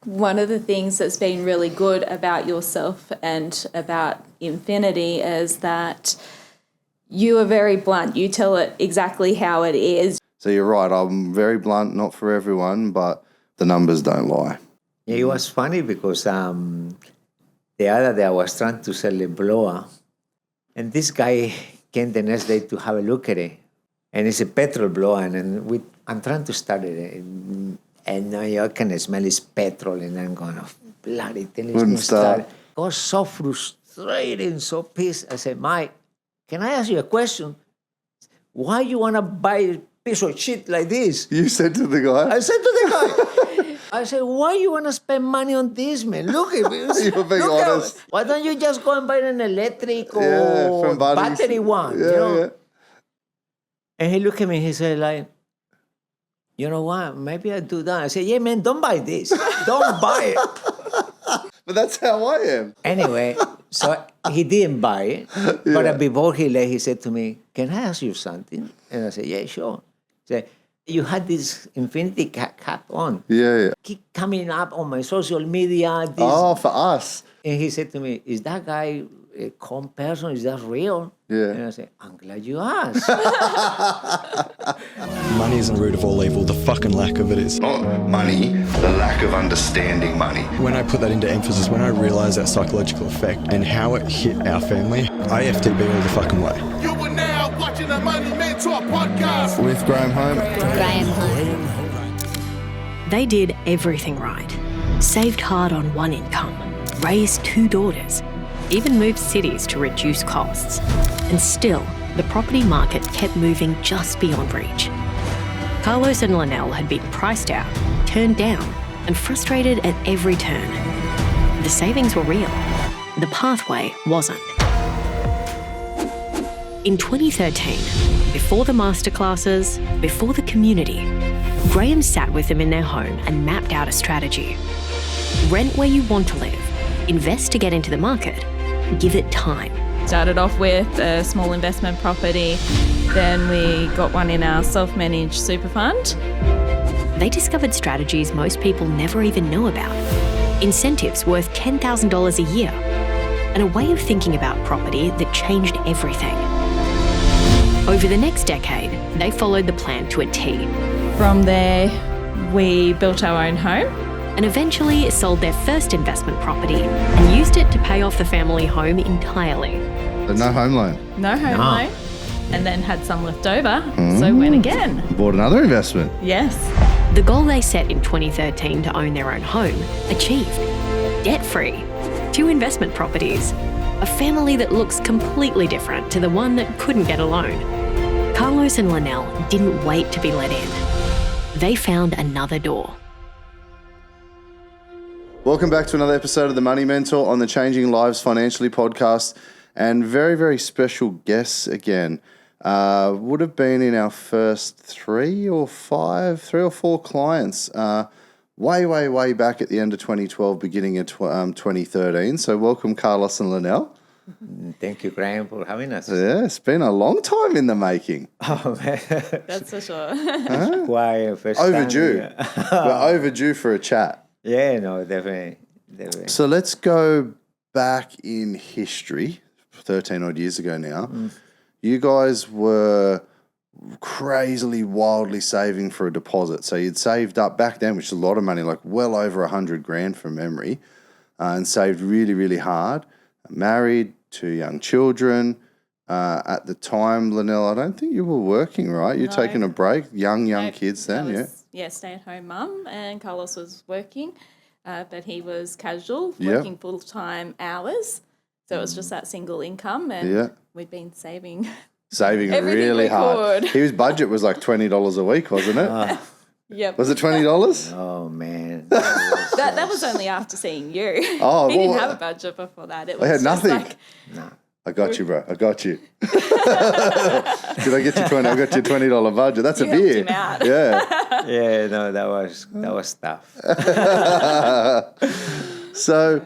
one of the things that's been really good about yourself and about Infinity is that you are very blunt. You tell it exactly how it is. So you're right. I'm very blunt, not for everyone, but the numbers don't lie. Yeah, it was funny because the other day I was trying to sell a blower, and this guy came the next day to have a look at it. And it's a petrol blower, and I'm trying to start it, and I can smell his petrol, and I'm going, oh, bloody thing is going to start. It was so frustrating, so pissed. I said, Mike, can I ask you a question? Why you want to buy a piece of shit like this? You said to the guy? I said to the guy. I said, why you want to spend money on this, man? Look at it. You're being honest. Why don't you just go and buy an electric or battery one? Yeah. And he looked at me, he said, like, you know what, maybe I do that. I said, yeah, man, don't buy this. Don't buy it. But that's how I am. Anyway, so he didn't buy it. But before he left, he said to me, can I ask you something? And I said, yeah, sure. He said, you had this Infinity cap on. Yeah. Keep coming up on my social media. For us. And he said to me, is that guy a calm person? Is that real? Yeah. And I said, I'm glad you asked. Money isn't the root of all evil. The fucking lack of it is. Not money, the lack of understanding money. When I put that into emphasis, when I realised that psychological effect and how it hit our family, I FTB all the fucking way. You are now watching the Money Mentor podcast With Graham Home. They did everything right. Saved hard on one income, raised 2 daughters, even moved cities to reduce costs. And still, the property market kept moving just beyond reach. Carlos and Lynell had been priced out, turned down, and frustrated at every turn. The savings were real. The pathway wasn't. In 2013, before the masterclasses, before the community, Graham sat with them in their home and mapped out a strategy. Rent where you want to live, invest to get into the market, give it time. Started off with a small investment property, then we got one in our self-managed super fund. They discovered strategies most people never even know about. Incentives worth $10,000 a year, and a way of thinking about property that changed everything. Over the next decade, they followed the plan to a T. From there, we built our own home. And eventually sold their first investment property and used it to pay off the family home entirely. But no home loan. No home loan. And then had some left over, so went again. Bought another investment. Yes. The goal they set in 2013 to own their own home, achieved. Debt-free. 2 investment properties. A family that looks completely different to the one that couldn't get a loan. Carlos and Lynell didn't wait to be let in. They found another door. Welcome back to another episode of the Money Mentor on the Changing Lives Financially podcast, and very, very special guests again. Would have been in our first 3 or 4 clients way back at the end of 2012, beginning of 2013. So welcome, Carlos and Lynell. Thank you, Graham, for having us. Yeah, it's been a long time in the making. Oh, man. That's for sure. Why first Overdue. time, yeah. We're overdue for a chat. Yeah, no, definitely. So let's go back in history, 13 odd years ago now. You guys were crazily, wildly saving for a deposit. So you'd saved up back then, which is a lot of money, like well over 100 grand from memory, and saved really, really hard. Married, 2 young children. At the time, Lynell, I don't think you were working, right? You're taking a break, young kids then, Yeah, stay-at-home mum, and Carlos was working, but he was casual, working full-time hours. So it was just that single income, and we'd been saving really hard. His budget was like $20 a week, wasn't it? Yep. Was it $20? Oh, man. That was only after seeing you. Oh, he didn't have a budget before that. It was had nothing. No. I got you, bro. I got you. Did I get you 20? I got you $20 budget. That's you a beer. helped him out. Yeah. Yeah, no, that was tough. So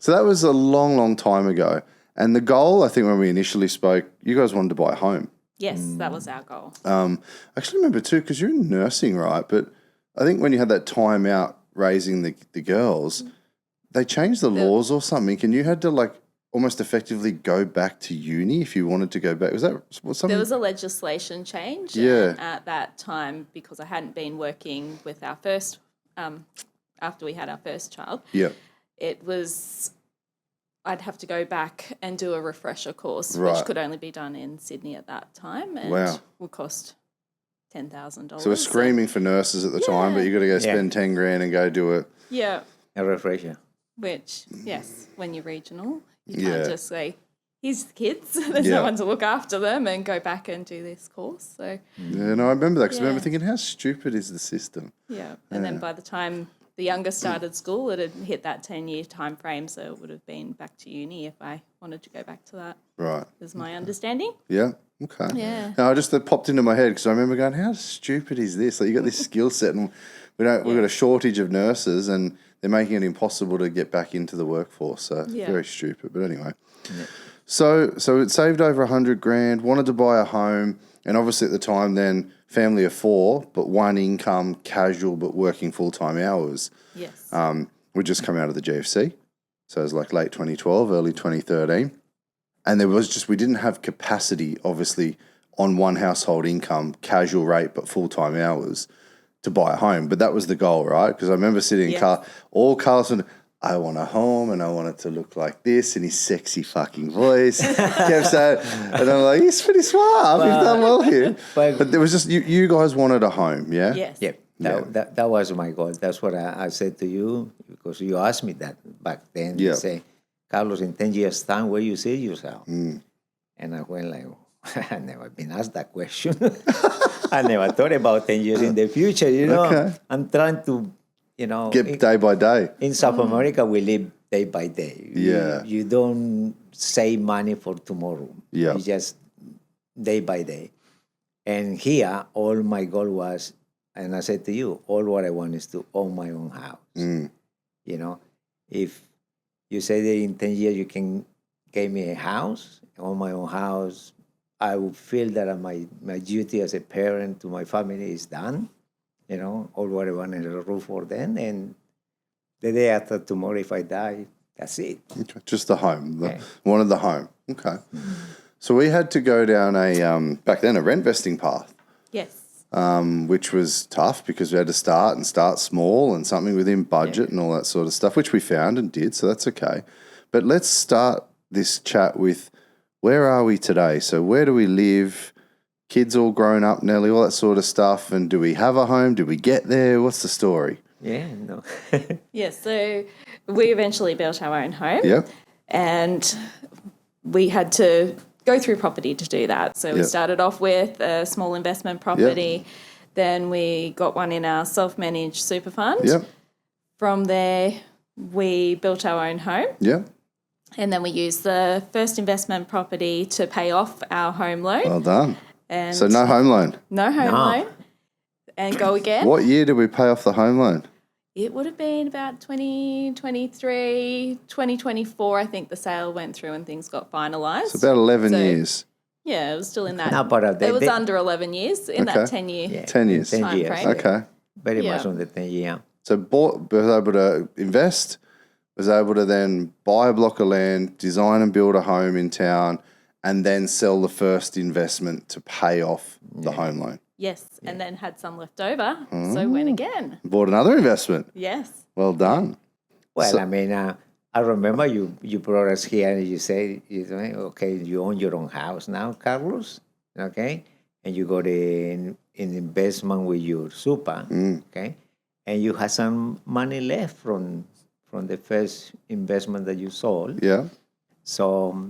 that was a long time ago. And the goal, I think, when we initially spoke, you guys wanted to buy a home. Yes, that was our goal. I actually remember too, because you're in nursing, right? But I think when you had that time out raising the girls, they changed the laws or something, and you had to like almost effectively go back to uni if you wanted to go back. Was that something? There was a legislation change at that time because I hadn't been working with our first, after we had our first child. Yeah. It was, I'd have to go back and do a refresher course, Right. which could only be done in Sydney at that time and Wow. would cost $10,000. So we're screaming for nurses at the time, but you got to go spend 10 grand and go do it. Yeah. A refresher. Which, yes, when you're regional, you Yeah. can't just say, here's the kids, there's Yeah. no one to look after them and go back and do this course. So, Yeah, no, I remember that because I remember Yeah. thinking, how stupid is the system? yeah. And then by the time the youngest started school, it had hit that 10-year time frame, so it would have been back to uni if I wanted to go back to that, Right. is my understanding. Yeah. Okay. Yeah. No, that popped into my head because I remember going, how stupid is this? Like you got this skill set and we've got a shortage of nurses and they're making it impossible to get back into the workforce. So very stupid. But anyway. Yeah. So it saved over 100 grand, wanted to buy a home, and obviously at the time then family of 4, but one income, casual but working full-time hours. Yes. We'd just come out of the GFC. So it was like late 2012, early 2013. And we didn't have capacity, obviously, on one household income, casual rate, but full-time hours to buy a home. But that was the goal, right? Because I remember sitting in Carlos and I want a home and I want it to look like this, and his sexy fucking voice kept saying, and I'm like, he's pretty smart. He's done well here. But there was just, you guys wanted a home, yeah? Yes. Yeah. That was my goal. That's what I said to you because you asked me that back then. Yeah. You say, Carlos, in 10 years' time, where you see yourself? And I went like, I never been asked that question. I never thought about 10 years in the future, you know. Okay. I'm trying to, Get day by day. In South America, we live day by day. Yeah. You don't save money for tomorrow. Yeah. You just day by day. And here, all my goal was, and I said to you, all what I want is to own my own house. You know, if you say that in 10 years you can give me a house, own my own house, I would feel that my duty as a parent to my family is done. You know, all what I want is a roof for them. And the day after tomorrow, if I die, that's it. Okay. Just the home. Wanted the home. Okay. So we had to go down back then, a rent vesting path. Yes. Which was tough because we had to start small and something within budget and all that sort of stuff, which we found and did, so that's okay. But let's start this chat with where are we today? So where do we live? Kids all grown up, Nelly, all that sort of stuff. And do we have a home? Did we get there? What's the story? Yeah, no. Yes, so we eventually built our own home. Yep. And we had to go through property to do that. So we started off with a small investment property. Then we got one in our self-managed super fund. Yep. From there, we built our own home. Yep. And then we used the first investment property to pay off our home loan. Well done. And So no home loan. no home loan. And go again. What year did we pay off the home loan? It would have been about 2023, 2024. I think the sale went through and things got finalised. It's about 11 years. Yeah, it was still in that. No, but it was under 11 years in that 10-year. Yeah, 10 years. 10 Time years. frame. Okay. Very Yeah. much on the 10 year. So was able to invest, was able to then buy a block of land, design and build a home in town, and then sell the first investment to pay off the home loan. Yes, and then had some left over, so went again. Bought another investment. Yes. Well done. Well, I mean, I remember you brought us here and you say, okay, you own your own house now, Carlos, okay? And you got an investment with your super, okay? And you had some money left from the first investment that you sold. Yeah. So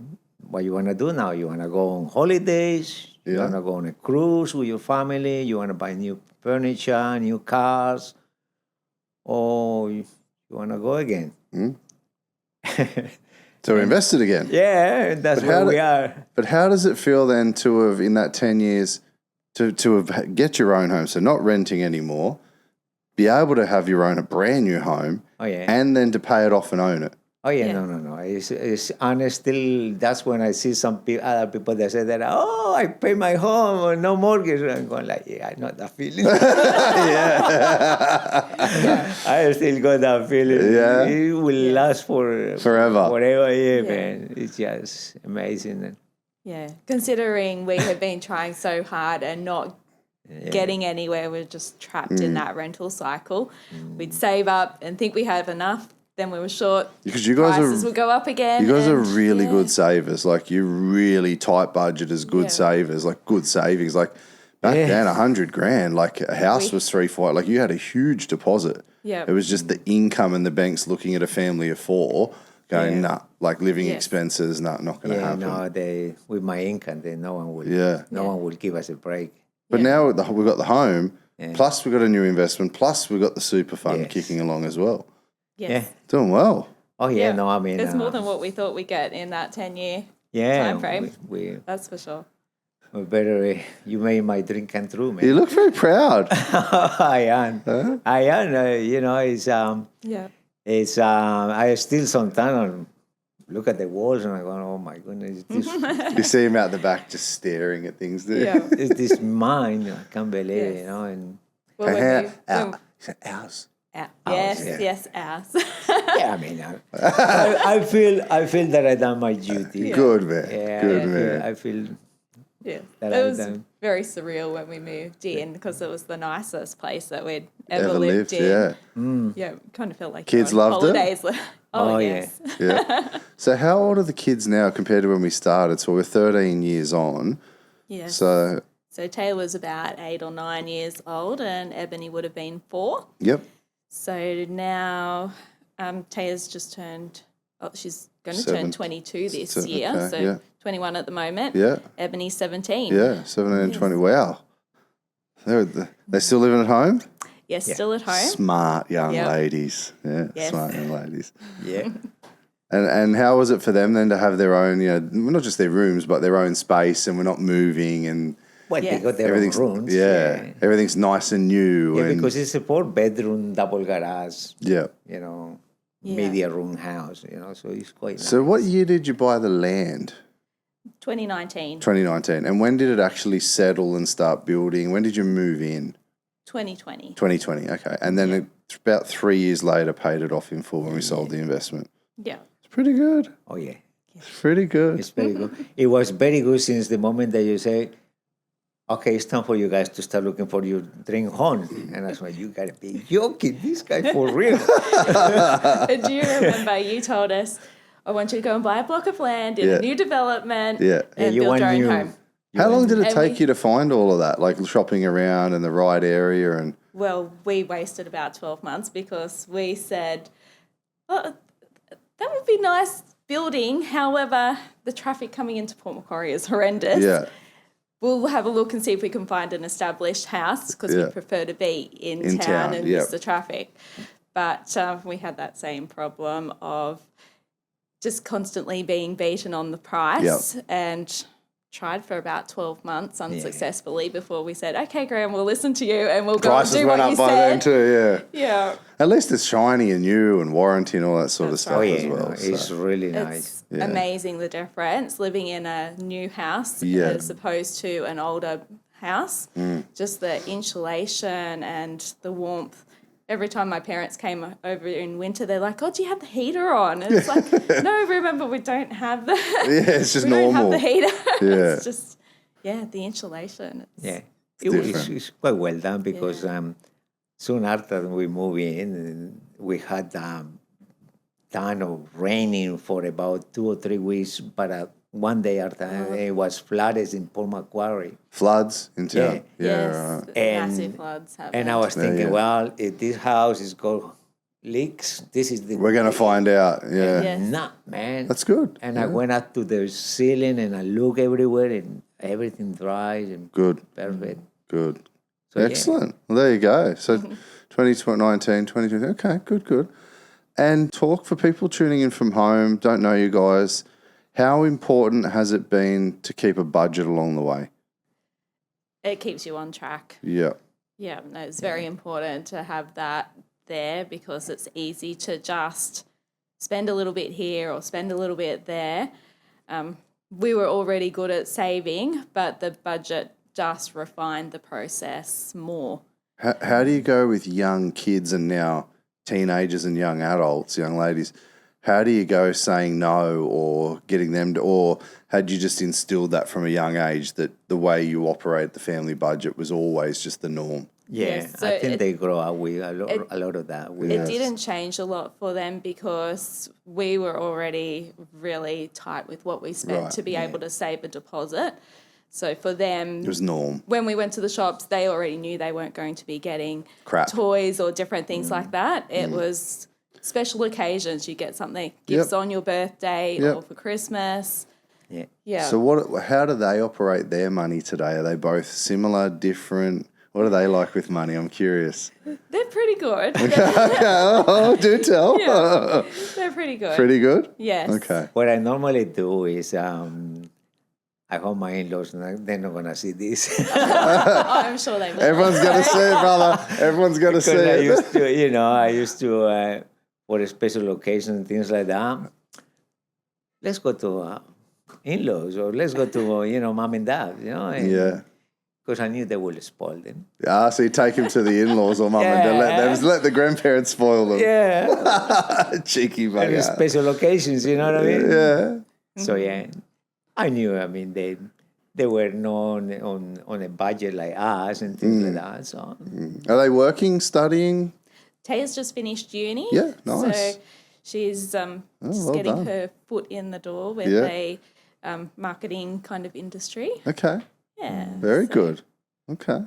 what you want to do now? You want to go on holidays? You want to go on a cruise with your family? You want to buy new furniture, new cars? Or you want to go again? So we invested again. Yeah, that's where we are. But how does it feel then to have, in that 10 years, to have get your own home, so not renting anymore, be able to have your own, a brand new home, Oh, yeah. and then to pay it off and own it? Oh yeah, Yeah. no. It's honest. Still, that's when I see some other people that say that, oh, I pay my home or no mortgage. I'm going like, yeah, I know that feeling. I still got that feeling. Yeah. It will last for Forever. Forever, yeah, Yeah. man. It's just amazing. Yeah. Considering we have been trying so hard and not getting anywhere, we're just trapped in that rental cycle. We'd save up and think we have enough. Then we were short. Because you guys Prices are would go up again. You guys are and, really yeah. good savers. Like, you're really tight budgeters, good Yeah. savers, like good savings. Like back then, $100,000, like a house was 3-4. Like, you had a huge deposit. Yeah. It was just the income and the banks looking at a family of 4 going, nah, like living Yes. expenses, not going to Yeah, happen. no, with my income, then no one will. Yeah. No one will give us a break. But now we've got the home, Yeah. plus we've got a new investment, plus we've got the super fund Yes. kicking along as well. Yes. Yeah. Doing well. Oh yeah, no, I mean, it's more than what we thought we'd get in that 10-year yeah, time frame. we That's for sure. better. You made my dream come true, man. You look very proud. I am. I am. You know, Yeah. I still sometimes look at the walls and I go, oh my goodness, You see him out the back just staring at things, do you? Yeah. is this mine? I can't believe it, Yes. you know. And Well, when Ours. yes, ours. yeah, I mean, I feel that I done my duty. Good, man. Yeah, Good, man. I feel Yeah, that it I've was done. very surreal when we moved in because it was the nicest place that we'd ever, Ever lived, in. yeah. Yeah, kind of felt like Kids you're on loved it? holidays. Oh, yes. Yeah. So how old are the kids now compared to when we started? So we're 13 years on. Yes. So, So Taylor was about 8 or 9 years old, and Ebony would have been 4. yep. So now Taylor's just turned. Oh, she's going to turn 22 this year. okay, So yeah. 21 at the moment. Yeah. Ebony's 17. Yeah. 17 and 20. Wow. They're still living at home? Yes, still at home. Smart young Yep. ladies. Yeah. Yes. Smart young ladies. Yeah. And how was it for them then to have their own, not just their rooms, but their own space, and we're not moving, and Well, Yes. they got their own everything's rooms. everything's nice and new. Yeah, and, because it's a 4-bedroom double garage, yeah. you know, Yeah. media room house, you know, so it's quite nice. So what year did you buy the land? 2019, 2019. And when did it actually settle and start building? When did you move in? 2020. 2020. Okay. And then about 3 years later, paid it off in full when we sold the investment. Yeah. It's pretty good. Oh, yeah. It's pretty good. It's very good. It was very good since the moment that you say, okay, it's time for you guys to start looking for your dream home. And that's why you got to be joking. This guy for real. And do you remember you told us, I want you to go and buy a block of land in Yeah. a new development Yeah. and you build want your own new- home? How long did it And take we- you to find all of that? Like shopping around in the right area and Well, we wasted about 12 months because we said, oh, that would be nice building. However, the traffic coming into Port Macquarie is horrendous. yeah. We'll have a look and see if we can find an established house because Yeah. we prefer to be in In town town, and yep. miss the traffic. But we had that same problem of just constantly being beaten on the price and tried for about 12 months unsuccessfully before we said, okay, Graham, we'll listen to you and we'll go Prices and do went what up you by said. then too, yeah. Yeah. At least it's shiny and new and warranty and all that sort of That's stuff Oh, as yeah. well. No, so. it's really nice. It's amazing the difference living in a new house Yeah. as opposed to an older house. Just the insulation and the warmth. Every time my parents came over in winter, they're like, oh, do you have the heater on? And it's like, no, remember, we don't have the it's just we don't have normal. the heater. Yeah. It's just, the insulation. It's, Yeah. different. It's quite well done because soon after we moved in, we had kind of raining for about 2 or 3 weeks, but one day after it was flooded in Port Macquarie. Floods in town. Yeah, Yes, right. And- massive floods happened. And I was thinking, yeah. well, if this house is got leaks, this is the We're going to find out. Yeah. Yes. Nah, man. That's good. And I went up to the ceiling and I look everywhere and everything dry and Good. perfect. Good. So, yeah. Excellent. Well, there you go. So 2019, 2020. Okay, good. And talk for people tuning in from home, don't know you guys. How important has it been to keep a budget along the way? It keeps you on track. Yeah. Yeah, no, it's very important to have that there because it's easy to just spend a little bit here or spend a little bit there. We were already good at saving, but the budget just refined the process more. How do you go with young kids and now teenagers and young adults, young ladies? How do you go saying no or getting them to, or had you just instilled that from a young age that the way you operate the family budget was always just the norm? Yeah, Yes, so I think they grow up with a lot of that. It didn't change a lot for them because we were already really tight with what we spent Right, to be able to save a deposit. So for them, It was norm. when we went to the shops, they already knew they weren't going to be getting Crap. toys or different things like that. It was special occasions. You get something, gifts on your birthday or for Christmas. Yeah. Yeah. So how do they operate their money today? Are they both similar, different? What are they like with money? I'm curious. They're pretty good. Do tell. Yeah. They're pretty good. Pretty good? Yes. Okay. What I normally do is I hope my in-laws, they're not going to see this. I'm sure they will. Everyone's going to see it, brother. Everyone's going to see Because it. I used to, for special occasions and things like that, let's go to in-laws or let's go to, mom and dad, Yeah. Because I knew they would spoil them. So you take him to the in-laws or mum and dad. Let the grandparents spoil them. Yeah. Cheeky And bugger. special occasions, you know what I mean? Yeah. So, I knew, they were not on a budget like us and things like that. So, Are they working, studying? Taya's just finished uni. Yeah, nice. So she's just well getting done. her foot in the door with a marketing kind of industry. Okay. Yeah. Very good. Okay.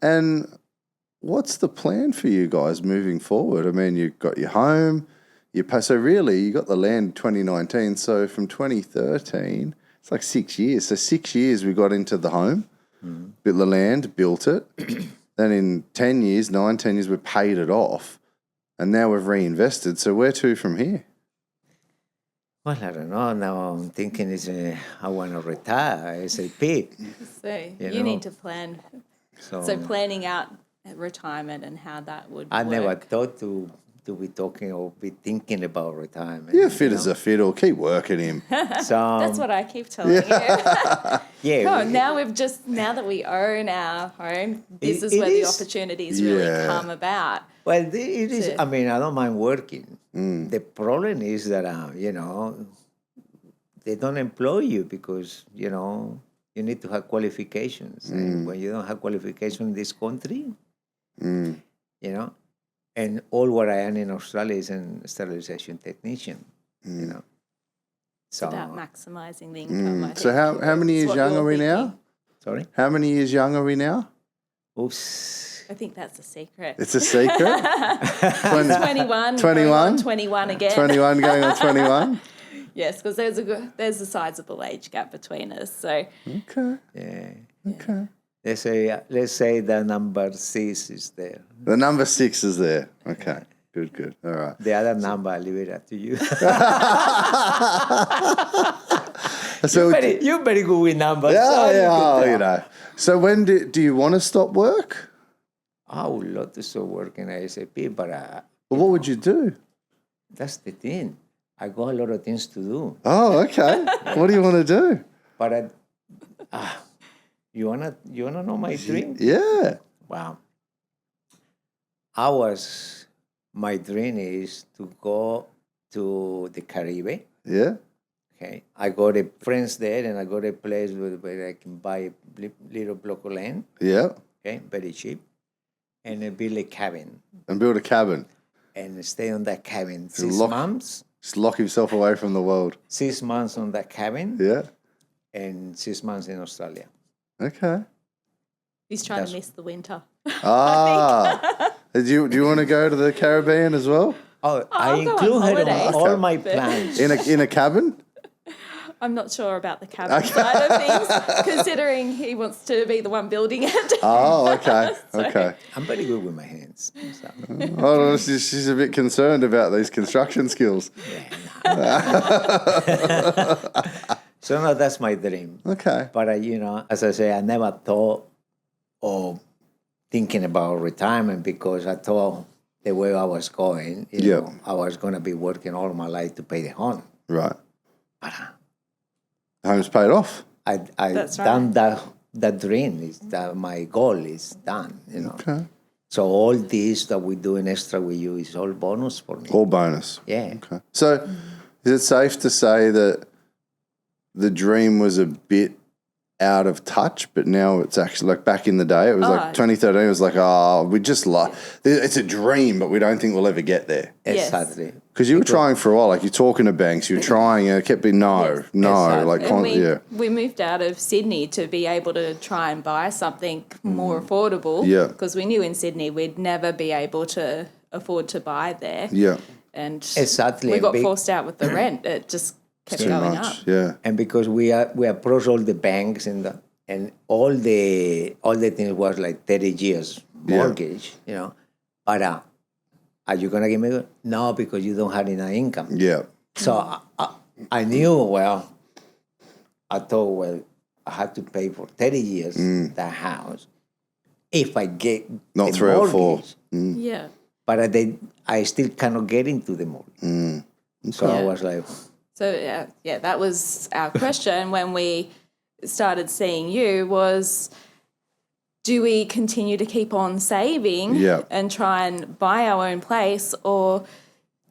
And what's the plan for you guys moving forward? I mean, you've got your home, so really you got the land in 2019. So from 2013, it's like 6 years. So 6 years we got into the home, built the land, built it. Then in 10 years, 10 years, we paid it off. And now we've reinvested. So where to from here? well, I don't know. Now I'm thinking I want to retire ASAP. So you know. need to plan. So, So planning out retirement and how that would I work. never thought to be talking or be thinking about retirement. Yeah, fit as a fiddle. Keep working him. So, That's what I keep telling you. yeah. Oh, now that we own our home, this is It where the is- opportunities really Yeah. come about. Well, it is. to- I mean, I don't mind working. The problem is that they don't employ you because you need to have qualifications. And when you don't have qualifications in this country, and all what I am in Australia is an sterilization technician. It's So about maximising the income. I think. So how many It's years what young you're are we now? thinking. sorry. How many years young are we now? Oops. I think that's a secret. It's a secret. 21, 21? going on 21 again. 21 going on 21. Yes, because there's a sizable age gap between us. So Okay. Yeah. Okay. Let's say the number 6 is there. The number 6 is there. Okay. Good. All right. The other number, I leave it up to you. So You're very good with numbers. yeah, so you can tell. So when do you want to stop work? I would love to start working at ASAP, but Well, what would you do? that's the thing. I got a lot of things to do. Oh, okay. What do you want to do? But you wanna know my dream? Yeah. Wow. My dream is to go to the Caribbean. Yeah. Okay, I got a friends there, and I got a place where I can buy a little block of land. Yeah. Okay, very cheap, and build a cabin And build a cabin. and stay on that cabin So 6 months. Just lock himself away from the world. 6 months on that cabin, Yeah. and 6 months in Australia. Okay. he's trying to miss the winter. Ah. Do you want to go to the Caribbean as well? Oh, I I'll go on include her holiday. on all my plans. In a cabin? I'm not sure about the cabin side of things, considering he wants to be the one building it. Oh, okay. Okay. I'm very good with my hands. So. Oh, she's a bit concerned about these construction skills. So no, that's my dream. Okay. But as I say, I never thought of thinking about retirement because I thought the way I was going, you know, I was going to be working all my life to pay the home. Right. Home's paid off. I done that dream. Is that my goal is done, you know. Okay. So all this that we do in extra with you is all bonus for me. All bonus. Yeah. Okay. So is it safe to say that the dream was a bit out of touch, but now it's actually like back in the day, it was like 2013, it was like, we just like, it's a dream, but we don't think we'll ever get there. Exactly. Because you were trying for a while, like you're talking to banks, you're trying, and it kept being Exactly. like, And we moved out of Sydney to be able to try and buy something more affordable. Yeah. Because we knew in Sydney we'd never be able to afford to buy there. Yeah. And Exactly. we got forced out with the rent. It just kept Too going much. up. Yeah. And because we approached all the banks and all the things was like 30 years mortgage, you know. But are you gonna give me? No, because you don't have enough income. Yeah. So I knew, I thought, I had to pay for 30 years that house if I get Not the 3 or 4. mortgage. Yeah. But I still cannot get into the mortgage. So I was like, So, that was our question when we started seeing you was, do we continue to keep on saving and try and buy our own place, or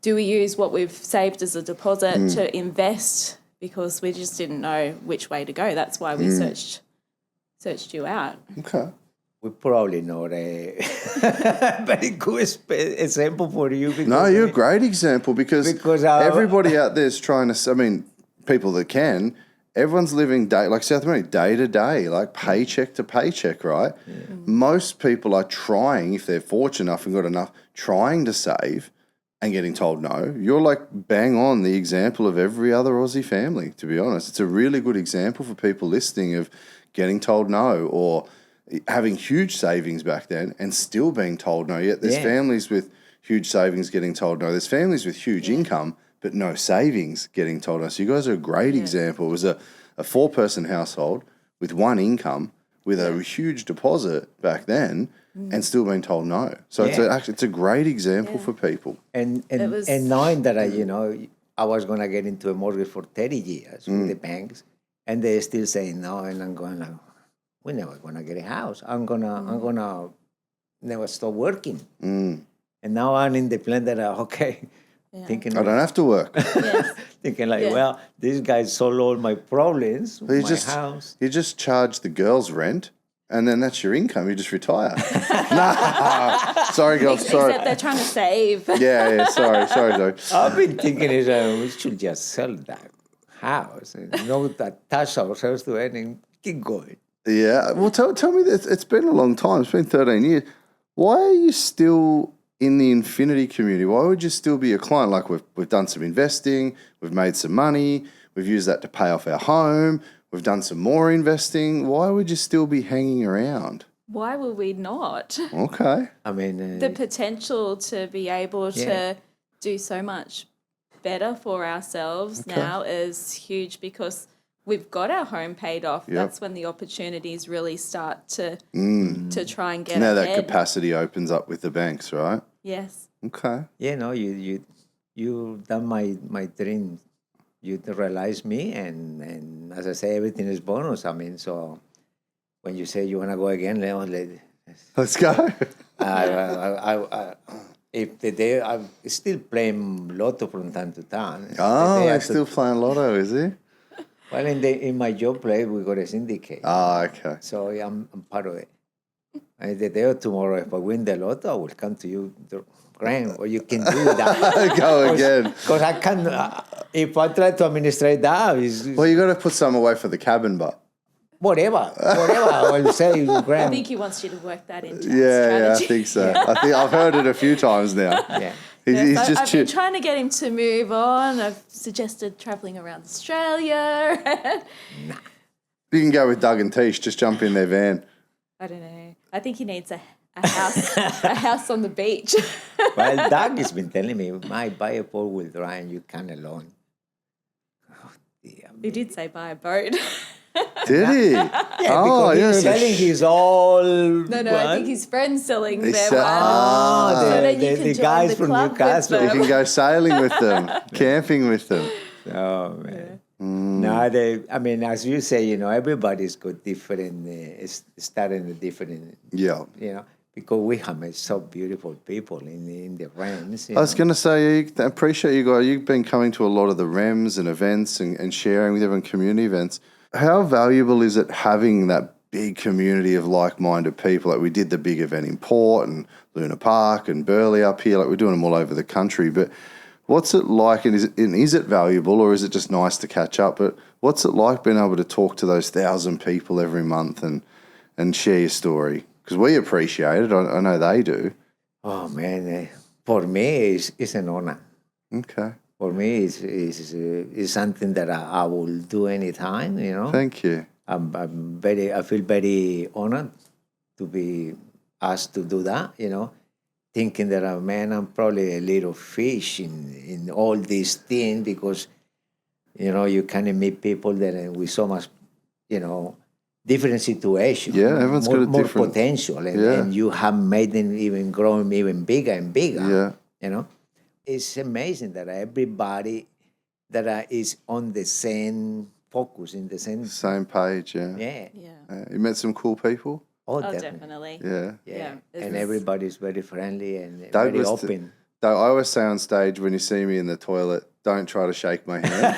do we use what we've saved as a deposit to invest, because we just didn't know which way to go. That's why we searched you out. Okay. we're probably not a very good example for you. No, you're a great example because everybody out there is trying to, I mean, people that can, everyone's living like South America, day to day, like paycheck to paycheck, right? Yeah. Most people are trying, if they're fortunate enough and got enough, trying to save and getting told no. You're like bang on the example of every other Aussie family, to be honest. It's a really good example for people listening of getting told no, or having huge savings back then and still being told no. Yet there's families with huge savings getting told no. There's families with huge income but no savings getting told no. So you guys are a great example. It was a 4-person household with one income with a huge deposit back then and still being told no. So it's a great example for people. And knowing that I was going to get into a mortgage for 30 years with the banks, and they're still saying no, and I'm going like, we're never gonna get a house. I'm gonna never stop working. And now I'm in the plan that thinking I don't have to work. Thinking like, well, this guy solved all my problems. You just charge the girls rent, and then that's your income. You just retire. Sorry, girls. Sorry. Except they're trying to save. Sorry, Zoe. I've been thinking we should just sell that house and not attach ourselves to anything. Keep going. Yeah. Well, tell me this. It's been a long time. It's been 13 years. Why are you still in the Infinity community? Why would you still be a client? Like we've done some investing, we've made some money, we've used that to pay off our home, we've done some more investing. Why would you still be hanging around? Why would we not? Okay. I mean, the potential to be able to do so much better for ourselves now is huge because we've got our home paid off. Yep. That's when the opportunities really start to try and get now ahead. That capacity opens up with the banks, right? Yes. Okay. Yeah, no, you done my dream. You realize me, and as I say, everything is bonus. I mean, so when you say you want to go again, let's go. If the day I'm still playing lotto from time to time. Oh, I'm still playing lotto, is he? Well, in my job place, we got a syndicate. Ah, okay. So I'm part of it. And the day of tomorrow, if I win the lotto, I will come to you, Graham, or you can do that. Go again. Because I can't, if I try to administrate that, well, you got to put some away for the cabin, but. Whatever, I will say, Graham. I think he wants you to work that into strategy. Yeah, I think so. Yeah. I think I've heard it a few times now. Yeah. I've been trying to get him to move on. I've suggested travelling around Australia. Nah. You can go with Doug and Tish. Just jump in their van. I don't know. I think he needs a house, a house on the beach. Well, Doug has been telling me, buy a 4-wheel drive and you can alone. Oh, dear. He did say buy a boat. Did he? Yeah, because he's selling his all. No, I think his friend's selling They their sell- one. Ah, So then you can the join guys the from club with Newcastle. You them. can go sailing with them, camping with them. Oh man. No, as you say, everybody's got different, starting a different, Yeah. because we have met so beautiful people in the ranch. I was going to say, I appreciate you guys. You've been coming to a lot of the REMs and events and sharing with everyone community events. How valuable is it having that big community of like-minded people? Like we did the big event in Port and Luna Park and Burleigh up here. Like we're doing them all over the country. But what's it like, and is it valuable, or is it just nice to catch up? But what's it like being able to talk to those 1,000 people every month and share your story? Because we appreciate it. I know they do. Oh man, for me it's an honor. Okay. For me it's something that I will do anytime. Thank you. I feel very honored to be asked to do that. Thinking that I'm probably a little fish in all these things, because you kind of meet people that with so much different situations. Yeah, everyone's got a more different potential, and you have made them even grow even bigger and bigger. Yeah. It's amazing that everybody that is on the same focus, in the same Page. Yeah. Yeah. You met some cool people. Oh, Definitely. Yeah. Yeah. Yeah, And everybody's very friendly and Doug very was open. I always say on stage when you see me in the toilet, don't try to shake my hand.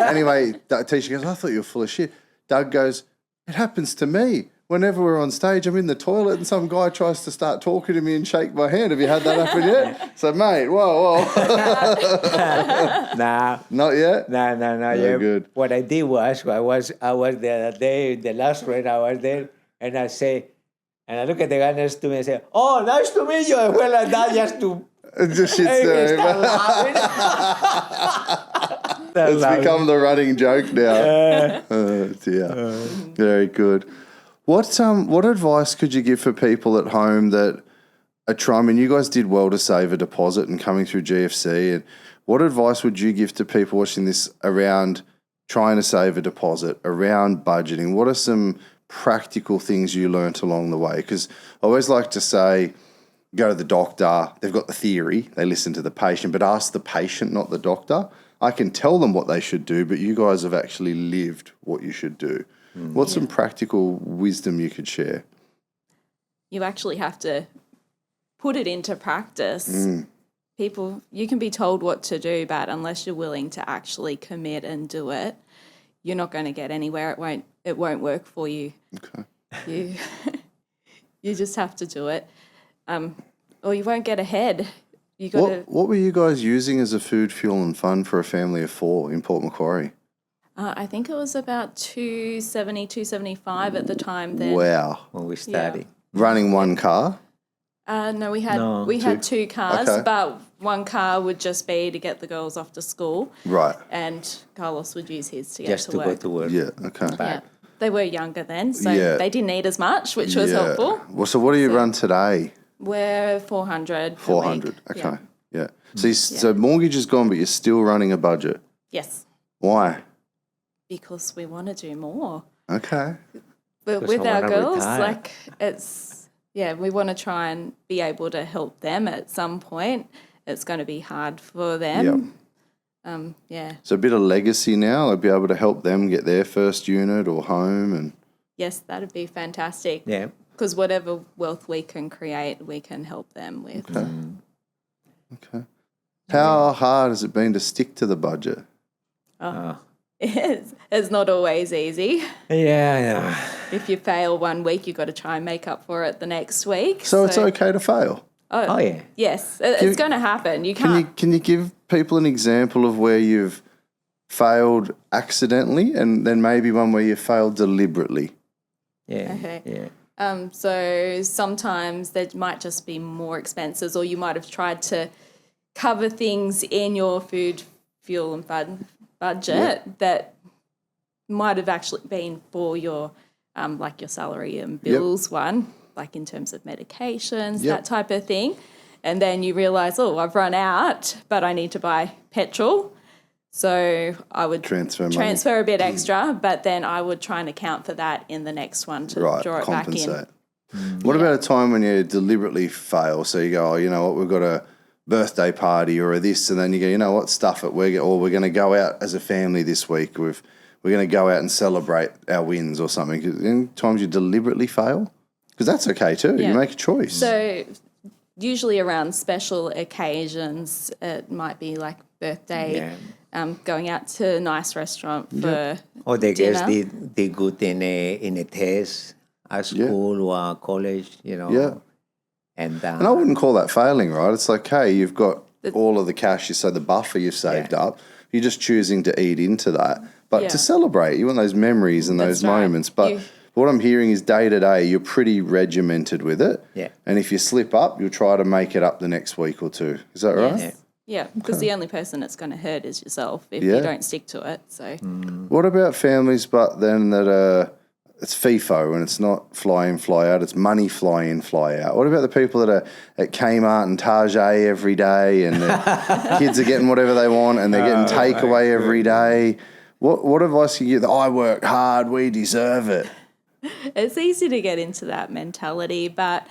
Anyway, Tisha goes, I thought you were full of shit. Doug goes, it happens to me. Whenever we're on stage, I'm in the toilet and some guy tries to start talking to me and shake my hand. Have you had that happen yet? So, mate, whoa. Nah. Not yet? No. Yeah, good. What I did was, I was the other day, the last raid I was there, and I say, and I look at the guy next to me and say, oh, nice to meet you. I went like that just to Just shit story. start laughing. It's become the running joke now. Dear. Very good. What advice could you give for people at home that are trying? I mean, you guys did well to save a deposit and coming through GFC. And what advice would you give to people watching this around trying to save a deposit, around budgeting? What are some practical things you learnt along the way? Because I always like to say, go to the doctor. They've got the theory. They listen to the patient, but ask the patient, not the doctor. I can tell them what they should do, but you guys have actually lived what you should do. What's some practical wisdom you could share? You actually have to put it into practice. People, you can be told what to do, but unless you're willing to actually commit and do it, you're not going to get anywhere. It won't work for you. Okay. You just have to do it, or you won't get ahead. What were you guys using as a food, fuel and fun for a family of 4 in Port Macquarie? I think it was about $270, $275 at the time then. Wow. When we started. Running one car? No, we had 2 cars, Okay. but one car would just be to get the girls off to school. Right. And Carlos would use his to get Just to to work. go to work. Yeah, okay. Yeah. They were younger then, so Yeah. they didn't need as much, which was helpful. Well, so what do you run today? We're 400 per 400. week. Okay. Yeah. So mortgage is gone, but you're still running a budget. Yes, Why? because we want to do more. Okay. But Because with I our wanna girls, retire. we want to try and be able to help them at some point. It's going to be hard for them. So a bit of legacy now. I'd be able to help them get their first unit or home, and Yes, that'd be fantastic. Yeah. Because whatever wealth we can create, we can help them with. okay. How hard has it been to stick to the budget? It's not always easy. Yeah. If you fail one week, you've got to try and make up for it the next week. So it's okay to fail. Oh, yeah. Yes, it's going to happen. You can't. Can you give people an example of where you've failed accidentally, and then maybe one where you failed deliberately? Yeah. Okay. Yeah. So sometimes there might just be more expenses, or you might have tried to cover things in your food, fuel and fun budget that might have actually been for your like your salary and bills one, like in terms of medications, that type of thing. And then you realise, oh, I've run out, but I need to buy petrol. So I would Transfer a bit extra, but then I would try and account for that in the next one to draw it compensate. back in. What about a time when you deliberately fail? So you go, oh, you know what, we've got a birthday party or a this, and then you go, you know what, stuff it. We're going to go out as a family this week. We're going to go out and celebrate our wins or something. In times you deliberately fail, because that's okay too. Yeah. You make a choice. So usually around special occasions, it might be like birthday, going out to a nice restaurant for Or they dinner. guess they good in a test at school or college, you know. Yeah. And I wouldn't call that failing, right? It's like, hey, you've got all of the cash, so the buffer you've saved up. You're just choosing to eat into that. But to celebrate, you want those memories and those moments. But what I'm hearing is day to day, you're pretty regimented with it. Yeah. And if you slip up, you'll try to make it up the next week or two. Is that right? Yes. Yeah, because the only person it's going to hurt is yourself if you don't stick to it. So, What about families, but then that it's FIFO and it's not fly in, fly out, it's money fly in, fly out? What about the people that are at Kmart and Target every day and the kids are getting whatever they want and they're getting takeaway every day? What advice can you give? I work hard, we deserve it. it's easy to get into that mentality, but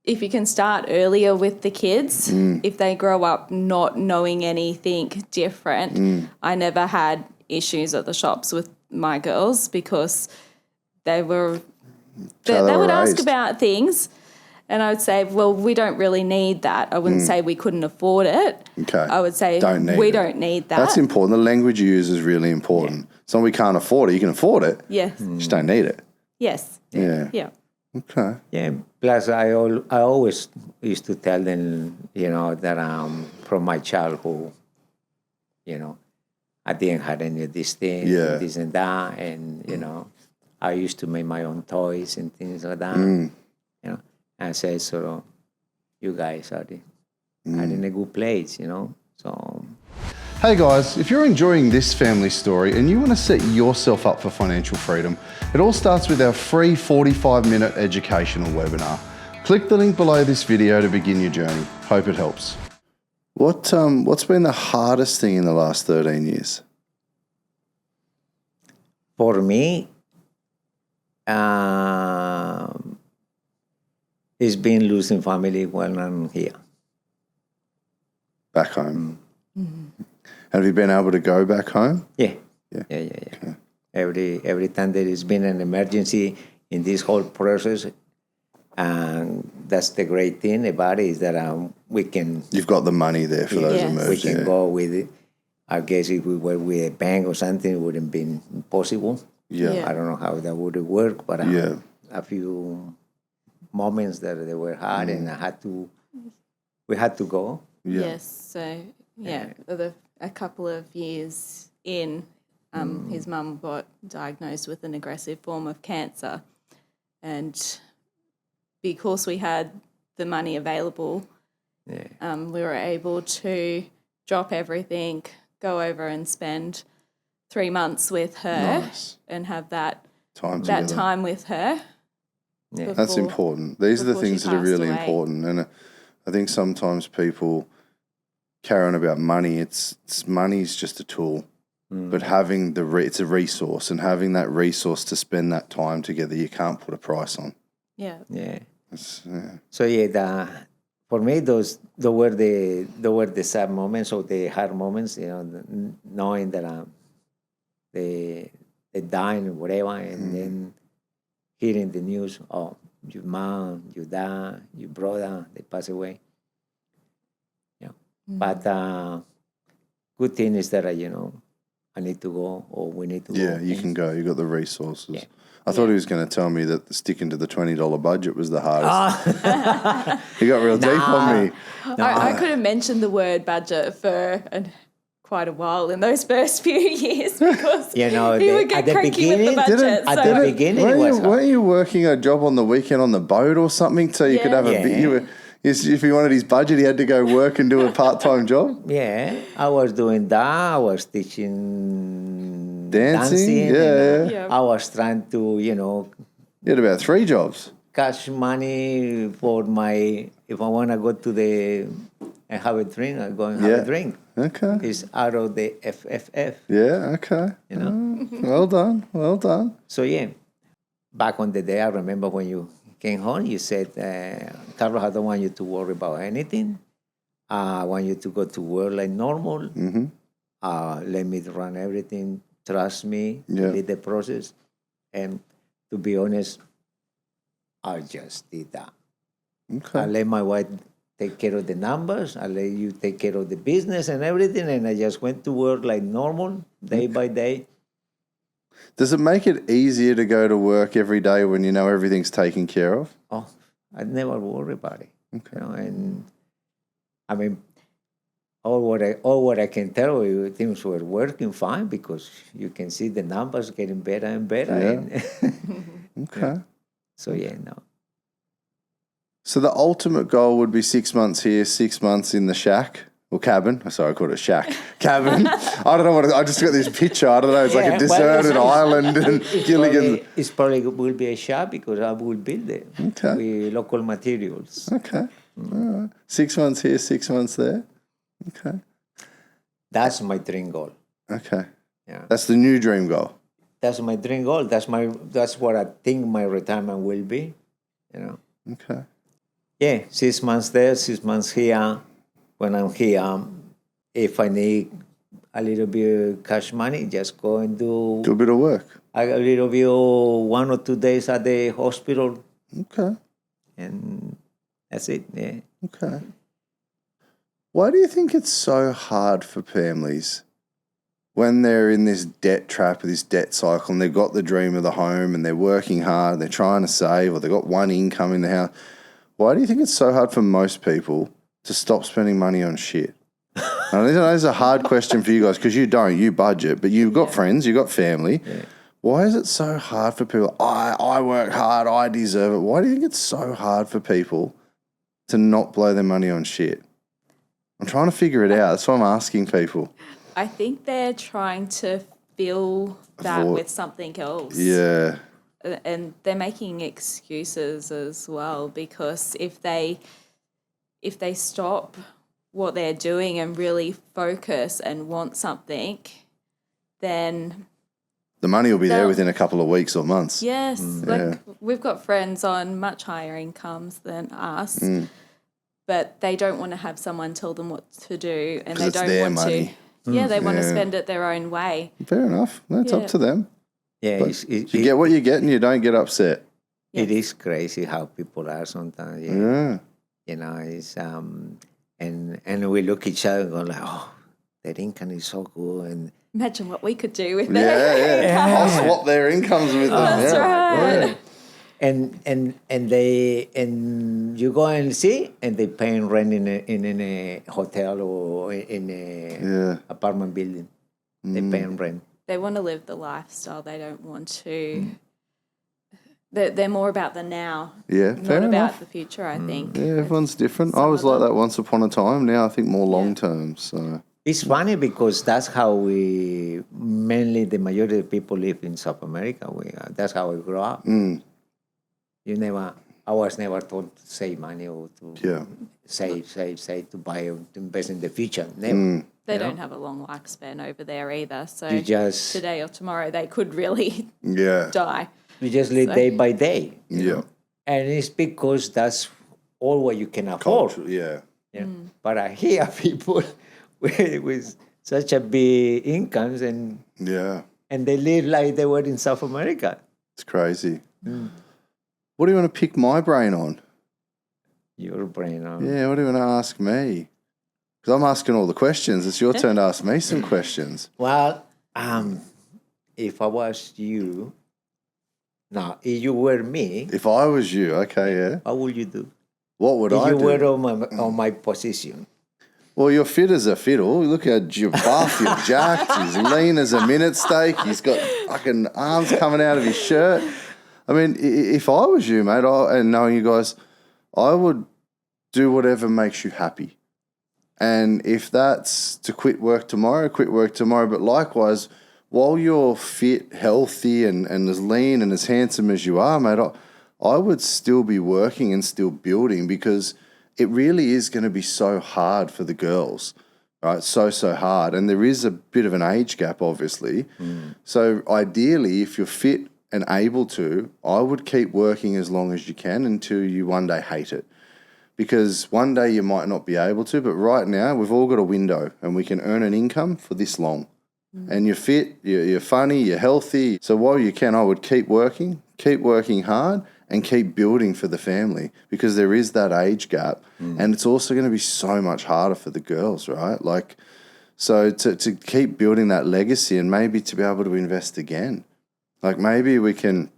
if you can start earlier with the kids, if they grow up not knowing anything different, I never had issues at the shops with my girls because they would ask about things and I would say, well, we don't really need that. I wouldn't say we couldn't afford it. Okay. I would say we don't need that. That's important. The language you use is really important. It's not we can't afford it. You can afford it. Yes. Just don't need it. Yes. Yeah. Yeah. Okay. yeah. Plus, I always used to tell them, you know, that from my childhood, you know, I didn't have any of these things, this and that, and you know, I used to make my own toys and things like that. You know, and I said, so you guys are in a good place, you know. So. Hey guys, if you're enjoying this family story and you want to set yourself up for financial freedom, it all starts with our free 45-minute educational webinar. Click the link below this video to begin your journey. Hope it helps. What's been the hardest thing in the last 13 years? For me, it's been losing family when I'm here. Back home. Have you been able to go back home? Yeah. Okay. Every time there has been an emergency in this whole process, and that's the great thing about it is that we can. You've got the money there for those emergencies. We can go with it. I guess if we were with a bank or something, it wouldn't have been possible. Yeah. I don't know how that would work, but a few moments that they were hard, and we had to go. Yeah. Yes. So a couple of years in, his mum got diagnosed with an aggressive form of cancer, and because we had the money available, we were able to drop everything, go over and spend 3 months with her and have that time with her. Yeah. That's important. These are the things that are really away. important. And I think sometimes people carry on about money. Money's just a tool. But having it's a resource, and having that resource to spend that time together, you can't put a price on. Yeah. Yeah. So for me, those were the sad moments or the hard moments. You know, knowing that they dying or whatever, and then hearing the news, oh, your mom, your dad, your brother, they pass away. Yeah. But good thing is that you know, I need to go, or we need to go. Yeah, you can go. You got the resources. Yeah. I thought he was going to tell me that sticking to the $20 budget was the hardest. He got real deep on me. I could have mentioned the word budget for quite a while in those first few years because You know, he would get cranky with the budget. At the beginning, it was hard. Weren't you working a job on the weekend on the boat or something so you could have a bit? If he wanted his budget, he had to go work and do a part-time job? Yeah, I was doing that. I was teaching Dancing? and, Yeah. I was trying to, you know, You had about 3 jobs. cash money for if I want to go to the and have a drink, I go and have a drink. Okay. It's out of the FFF. Yeah, okay. You know? Well done. Well done. So, yeah, back on the day, I remember when you came home, you said, Carlos, I don't want you to worry about anything. I want you to go to work like normal. Mm-hmm. Let me run everything. Trust me. Yeah. Lead the process. And to be honest, I just did that. Okay. I let my wife take care of the numbers. I let you take care of the business and everything. And I just went to work like normal, day by day. Does it make it easier to go to work every day when you know everything's taken care of? Oh, I never worry about it. Okay. You know, and I mean, all what I can tell you, things were working fine because you can see the numbers getting better and better. Yeah. And Okay. so yeah, no. So the ultimate goal would be 6 months here, 6 months in the shack or cabin. Sorry, I called it shack. Cabin. I don't know what I just got this picture. I don't know. It's like a deserted island and Gilligan. It's probably will be a shop because I will build it Okay. with local materials. Okay. All right. 6 months here, 6 months there. Okay. That's my dream goal. Okay. Yeah, That's the new dream goal. that's my dream goal. That's what I think my retirement will be. You know. Okay. Yeah, 6 months there, 6 months here. When I'm here, if I need a little bit of cash money, just go and do Do a bit of work. a little bit of 1 or 2 days at the hospital, Okay. and that's it. Yeah. Okay. Why do you think it's so hard for families when they're in this debt trap, this debt cycle, and they've got the dream of the home and they're working hard, they're trying to save, or they've got one income in the house? Why do you think it's so hard for most people to stop spending money on shit? And I know it's a hard question for you guys because you don't, you budget, but you've got friends, you've got family. Yeah. Why is it so hard for people? I work hard, I deserve it. Why do you think it's so hard for people to not blow their money on shit? I'm trying to figure it out. That's why I'm asking people. I think they're trying to fill that with something else. Yeah. And they're making excuses as well, because if they stop what they're doing and really focus and want something, then The money will be there within a couple of weeks or months. yes, we've got friends on much higher incomes than us, but they don't want to have someone tell them what to do, and they it's don't their want money. to. Yeah, they want to spend it their own way. Fair enough. That's up to them. Yeah, But you get what you get and you don't get upset. it is crazy how people are sometimes. Yeah. Yeah. You know, it's and we look at each other and go like, oh, that income is so good, and Imagine what we could do with Yeah, it. yeah. I'll swap their incomes with them. That's yeah. right. Yeah. and you go and see, and they paying rent in a hotel or in a apartment building. They paying rent. They want to live the lifestyle. They don't want to. They're more about the now, Yeah, fair not enough. about the future, I think. Yeah, everyone's different. I Some was of like them. that once upon a time. Now I think more long term. So It's funny because that's how mainly the majority of people live in South America. That's how we grew up. I was never told to save money or to save, to buy or to invest in the future. Never. They don't have a long lifespan over there either. So You just today or tomorrow, they could really yeah, die. you just live day by day. you yeah, know? And it's because that's all what you can afford. culture. Yeah, Yeah. But I hear people with such a big incomes and they live like they were in South America. it's crazy. What do you want to pick my brain on? Your brain. Yeah, what do you want to ask me? Because I'm asking all the questions. It's your turn to ask me some questions. Well, if I was you, now if you were me, If I was you, okay, yeah. what would you do? What would If I you do? were on my position. Well, you're fit as a fiddle. Look how you're buff, you're jacked, he's lean as a minute steak, he's got fucking arms coming out of his shirt. I mean, if I was you, mate, and knowing you guys, I would do whatever makes you happy. And if that's to quit work tomorrow. But likewise, while you're fit, healthy, and as lean and as handsome as you are, mate, I would still be working and still building, because it really is going to be so hard for the girls, right? So hard. And there is a bit of an age gap, obviously. So ideally, if you're fit and able to, I would keep working as long as you can until you one day hate it. Because one day you might not be able to, but right now we've all got a window and we can earn an income for this long. And you're fit, you're funny, you're healthy. So while you can, I would keep working hard and keep building for the family, because there is that age gap. And it's also going to be so much harder for the girls, right? Like, so to keep building that legacy and maybe to be able to invest again. Like maybe we can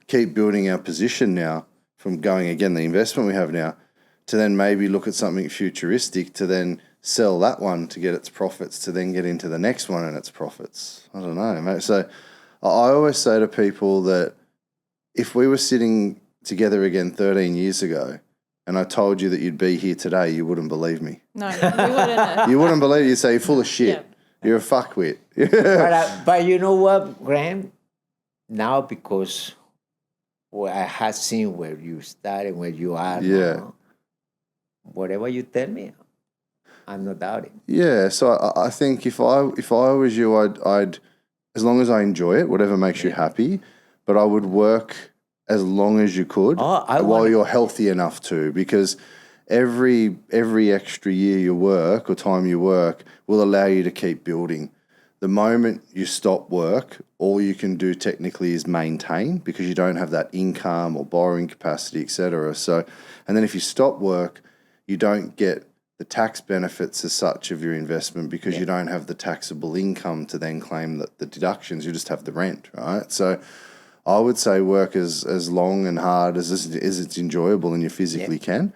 keep building our position now from going, again, the investment we have now, to then maybe look at something futuristic, to then sell that one to get its profits, to then get into the next one and its profits. I don't know, mate. So I always say to people that if we were sitting together again 13 years ago and I told you that you'd be here today, you wouldn't believe me. No, we wouldn't. You wouldn't believe it. You'd say, you're full of shit. Yeah. You're a fuckwit. But you know what, Graham? Now, because I have seen where you started, where you are now, whatever you tell me, I'm not doubting. Yeah, so I think if I was you, I'd as long as I enjoy it, whatever makes you happy, but I would work as long as you could while you're healthy enough to, because every extra year you work or time you work will allow you to keep building. The moment you stop work, all you can do technically is maintain, because you don't have that income or borrowing capacity, etc. So, and then if you stop work, you don't get the tax benefits as such of your investment, because you don't have the taxable income to then claim the deductions. You just have the rent, right? So I would say work as long and hard as it's enjoyable and you physically can.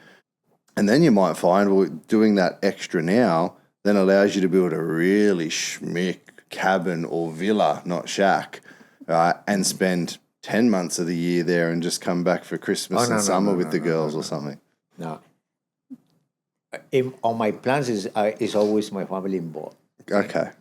And then you might find, well, doing that extra now then allows you to build a really schmick cabin or villa, not shack, right? And spend 10 months of the year there and just come back for Christmas and summer with the girls or something. No. On my plans is always my family involved. Okay.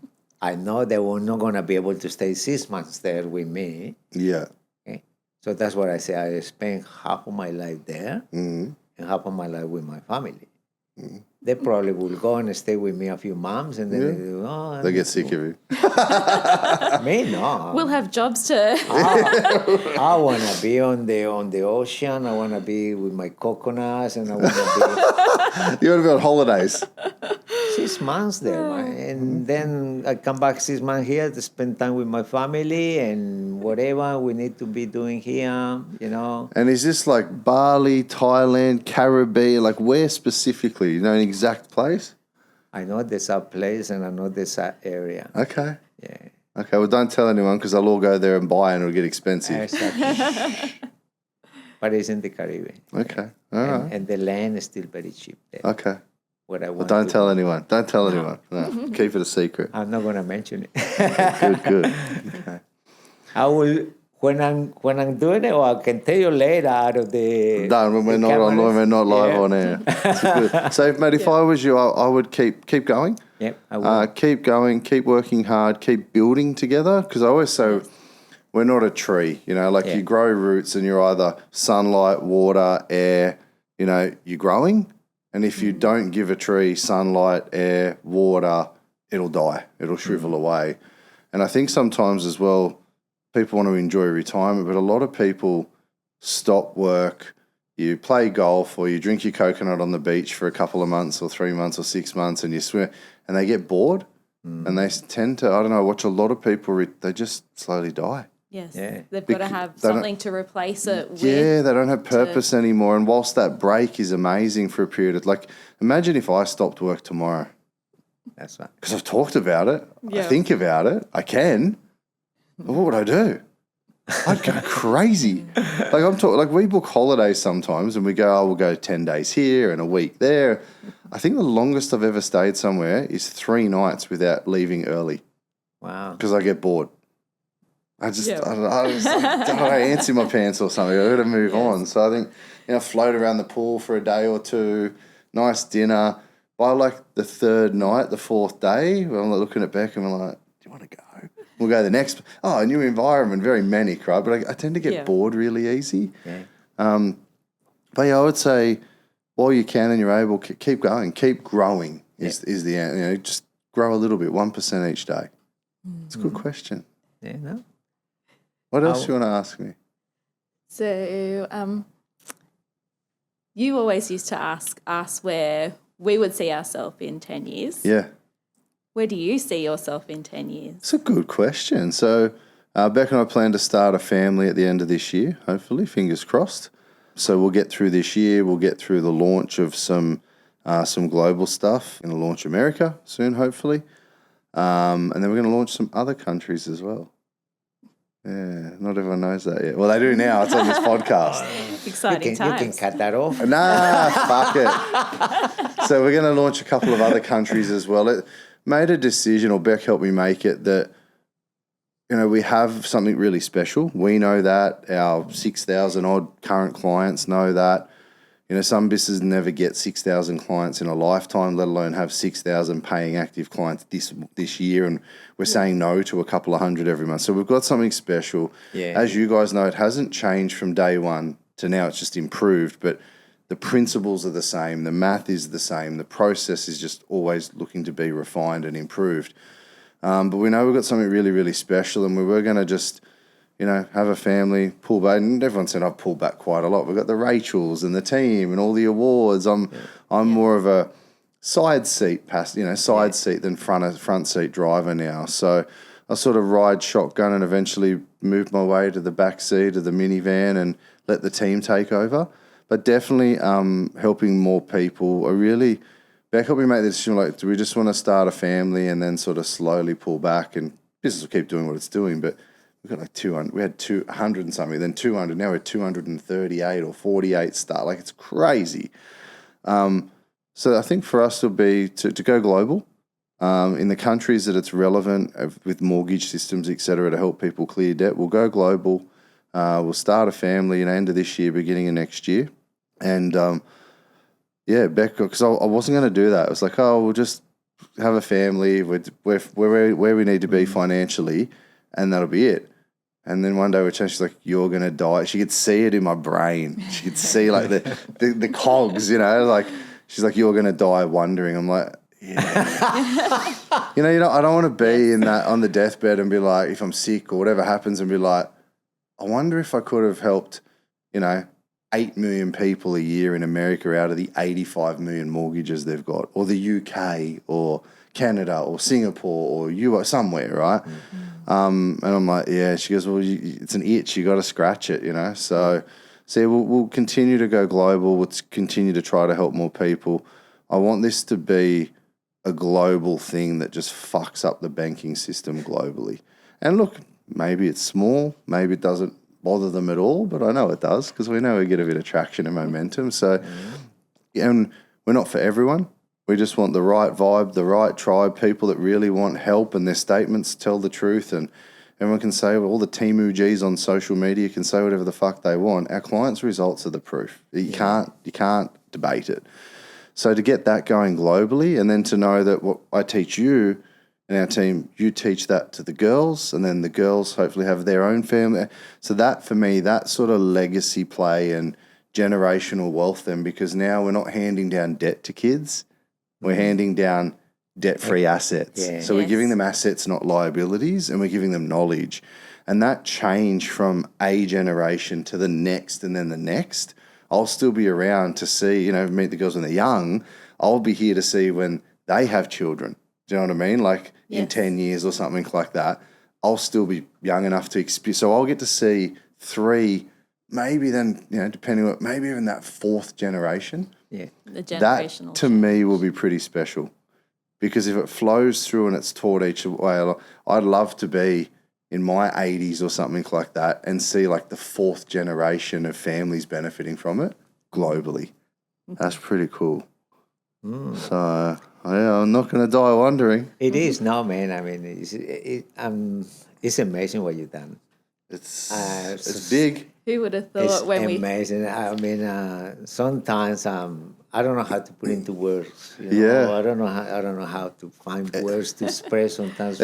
I know they were not going to be able to stay 6 months there with me. Yeah. Okay? So that's what I say. I spend half of my life there and half of my life with my family. They probably will go and stay with me a few months, and then they get sick of you. Me, no. We'll have jobs to... I want to be on the ocean. I want to be with my coconuts, and I want to You want to be on holidays. 6 months there, man. And then I come back 6 months here to spend time with my family and whatever we need to be doing here, you know. And is this like Bali, Thailand, Caribbean? Like where specifically? You know an exact place? I know there's a place and I know there's an area. Okay. Yeah. Okay, well, don't tell anyone because they'll all go there and buy and it'll get expensive. Exactly. But it's in the Caribbean. Okay, all right. And the land is still very cheap there. Okay. What I want Well, don't to tell do. anyone. Don't tell anyone. No, keep it a secret. I'm not going to mention it. Good. Okay. I will when I'm doing it, or I can tell you later out of the. No, we're not on. We're not live on air. It's good. So, mate, if I was you, I would keep going. Yep, I will. Keep going. Keep working hard. Keep building together. Because I always say, we're not a tree. You know, like you grow roots, and you're either sunlight, water, air. You know, you're growing. And if you don't give a tree sunlight, air, water, it'll die. It'll shrivel away. And I think sometimes as well, people want to enjoy retirement, but a lot of people stop work, you play golf or you drink your coconut on the beach for a couple of months or 3 months or 6 months and you swim and they get bored and they tend to, I don't know, watch a lot of people, they just slowly die. Yes, Yeah. they've got to have something to replace it with. Yeah, they don't have purpose anymore. And whilst that break is amazing for a period of, like, imagine if I stopped work tomorrow. That's right. Because I've talked about it. Yeah. I think about it. I can. But what would I do? I'd go crazy. Like I'm talking, like we book holidays sometimes and we go, oh, we'll go 10 days here and a week there. I think the longest I've ever stayed somewhere is 3 nights without leaving early Wow. because I get bored. I just, I don't know, ants in my pants or something. I've got to move on. So I think, float around the pool for a day or two, nice dinner. By like the 3rd night, the 4th day, I'm looking at Beck and we're like, do you want to go? We'll go the next. Oh, a new environment, very manic, right? But I tend to get bored really easy. Yeah. But yeah, I would say while you can and you're able, keep going, keep growing is the end. You know, just grow a little bit, 1% each day. It's a good question. Yeah, no? What else do you want to ask me? So you always used to ask us where we would see ourselves in 10 years. Yeah. Where do you see yourself in 10 years? It's a good question. So Beck and I plan to start a family at the end of this year, hopefully, fingers crossed. So we'll get through this year. We'll get through the launch of some global stuff. Going to launch America soon, hopefully. And then we're going to launch some other countries as well. Yeah, not everyone knows that yet. Well, they do now. It's on this podcast. Exciting times. You can cut that off. Nah, fuck it. So we're going to launch a couple of other countries as well. It made a decision, or Beck helped me make it, that, you know, we have something really special. We know that. Our 6,000 odd current clients know that. You know, some businesses never get 6,000 clients in a lifetime, let alone have 6,000 paying active clients this year, and we're saying no to a couple of hundred every month. So we've got something special. Yeah. As you guys know, it hasn't changed from day one to now. It's just improved, but the principles are the same. The math is the same. The process is just always looking to be refined and improved. But we know we've got something really, really special, and we were going to just, you know, have a family, pull back. And everyone said I've pulled back quite a lot. We've got the Rachels and the team and all the awards. I'm more of a side seat seat than front seat driver now. So I sort of ride shotgun and eventually moved my way to the back seat of the minivan and let the team take over. But definitely helping more people. Beck helped me make the decision, like, do we just want to start a family and then sort of slowly pull back, and business will keep doing what it's doing, but we've got like 200, we had 200 and something, then 200, now we're 238 or 48 start. Like, it's crazy. So I think for us it'll be to go global in the countries that it's relevant with mortgage systems, et cetera, to help people clear debt. We'll go global. We'll start a family end of this year, beginning of next year. And Beck, because I wasn't going to do that. It was like, we'll just have a family. We're where we need to be financially, and that'll be it. And then one day we changed. She's like, "You're going to die." She could see it in my brain. She could see like the cogs, you know. Like, she's like, "You're going to die wondering." I'm like, yeah. you know, I don't want to be in that on the deathbed and be like, if I'm sick or whatever happens, and be like, I wonder if I could have helped, you know, 8 million people a year in America out of the 85 million mortgages they've got, or the UK or Canada or Singapore or US, somewhere, right? Mm-hmm. And I'm like, yeah. She goes, well, it's an itch. You got to scratch it, you know? So we'll continue to go global. We'll continue to try to help more people. I want this to be a global thing that just fucks up the banking system globally. And look, maybe it's small. Maybe it doesn't bother them at all, but I know it does, because we know we get a bit of traction and momentum. So, and we're not for everyone. We just want the right vibe, the right tribe, people that really want help, and their statements tell the truth. And everyone can say, well, all the Temu Gs on social media can say whatever the fuck they want. Our clients' results are the proof. You can't debate it. So to get that going globally, and then to know that what I teach you and our team, you teach that to the girls, and then the girls hopefully have their own family. So that, for me, that sort of legacy play and generational wealth then, because now we're not handing down debt to kids. We're handing down debt-free assets. Yeah. So we're giving them assets, not liabilities, and we're giving them knowledge. And that change from a generation to the next and then the next, I'll still be around to see, you know, meet the girls when they're young. I'll be here to see when they have children. Do you know what I mean? Like in 10 years or something like that, I'll still be young enough to experience. So I'll get to see 3, maybe then, you know, depending on, maybe even that 4th generation. Yeah, the generational. That to me will be pretty special, because if it flows through and it's taught each way, I'd love to be in my 80s or something like that and see like the 4th generation of families benefiting from it globally. That's pretty cool. So I'm not going to die wondering. It is, no, man. I mean, it's amazing what you've done. It's big. Who would have thought It's when amazing. I mean, sometimes I don't know how to put into words. You know? Yeah. I don't know how to find words to express sometimes.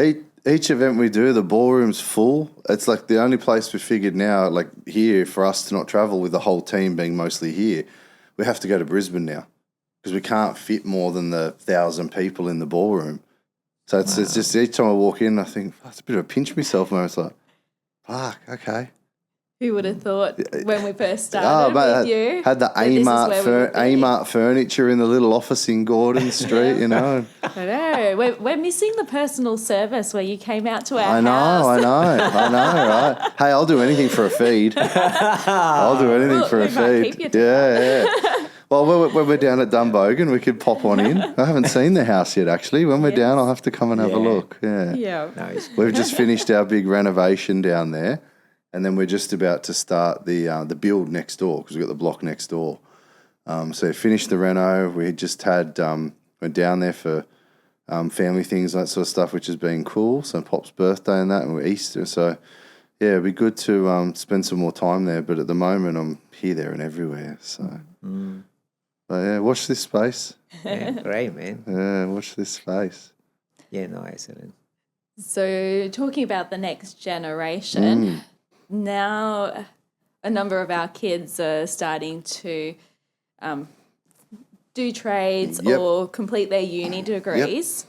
Each event we do, the ballroom's full. It's like the only place we figured now, like here, for us to not travel with the whole team being mostly here. we have to go to Brisbane now because we can't fit more than the 1,000 people in the ballroom. So it's just each time I walk in, I think, it's a bit of a pinch myself moment. It's like, fuck, okay. Who would have thought when we first started with you? Had the Amart furniture in the little office in Gordon Street, you know. I know. We're missing the personal service where you came out to our I know, right? Hey, I'll do anything for a feed. I'll do anything for a feed. Keep you yeah. Well, when we're down at Dumbogan, we could pop on in. I haven't seen the house yet, actually. When we're down, I'll have to come and have a look. Yeah. Nice. We've just finished our big renovation down there. And then we're just about to start the build next door because we've got the block next door. So finished the reno. We just had went down there for family things, that sort of stuff, which has been cool. So Pop's birthday and that, and we're Easter. So yeah, it'd be good to spend some more time there. But at the moment, I'm here, there, and everywhere. So, but yeah, watch this space. Yeah, great, man. Yeah, watch this space. Yeah, no, excellent. So talking about the next generation. Now, a number of our kids are starting to do trades or complete their uni degrees.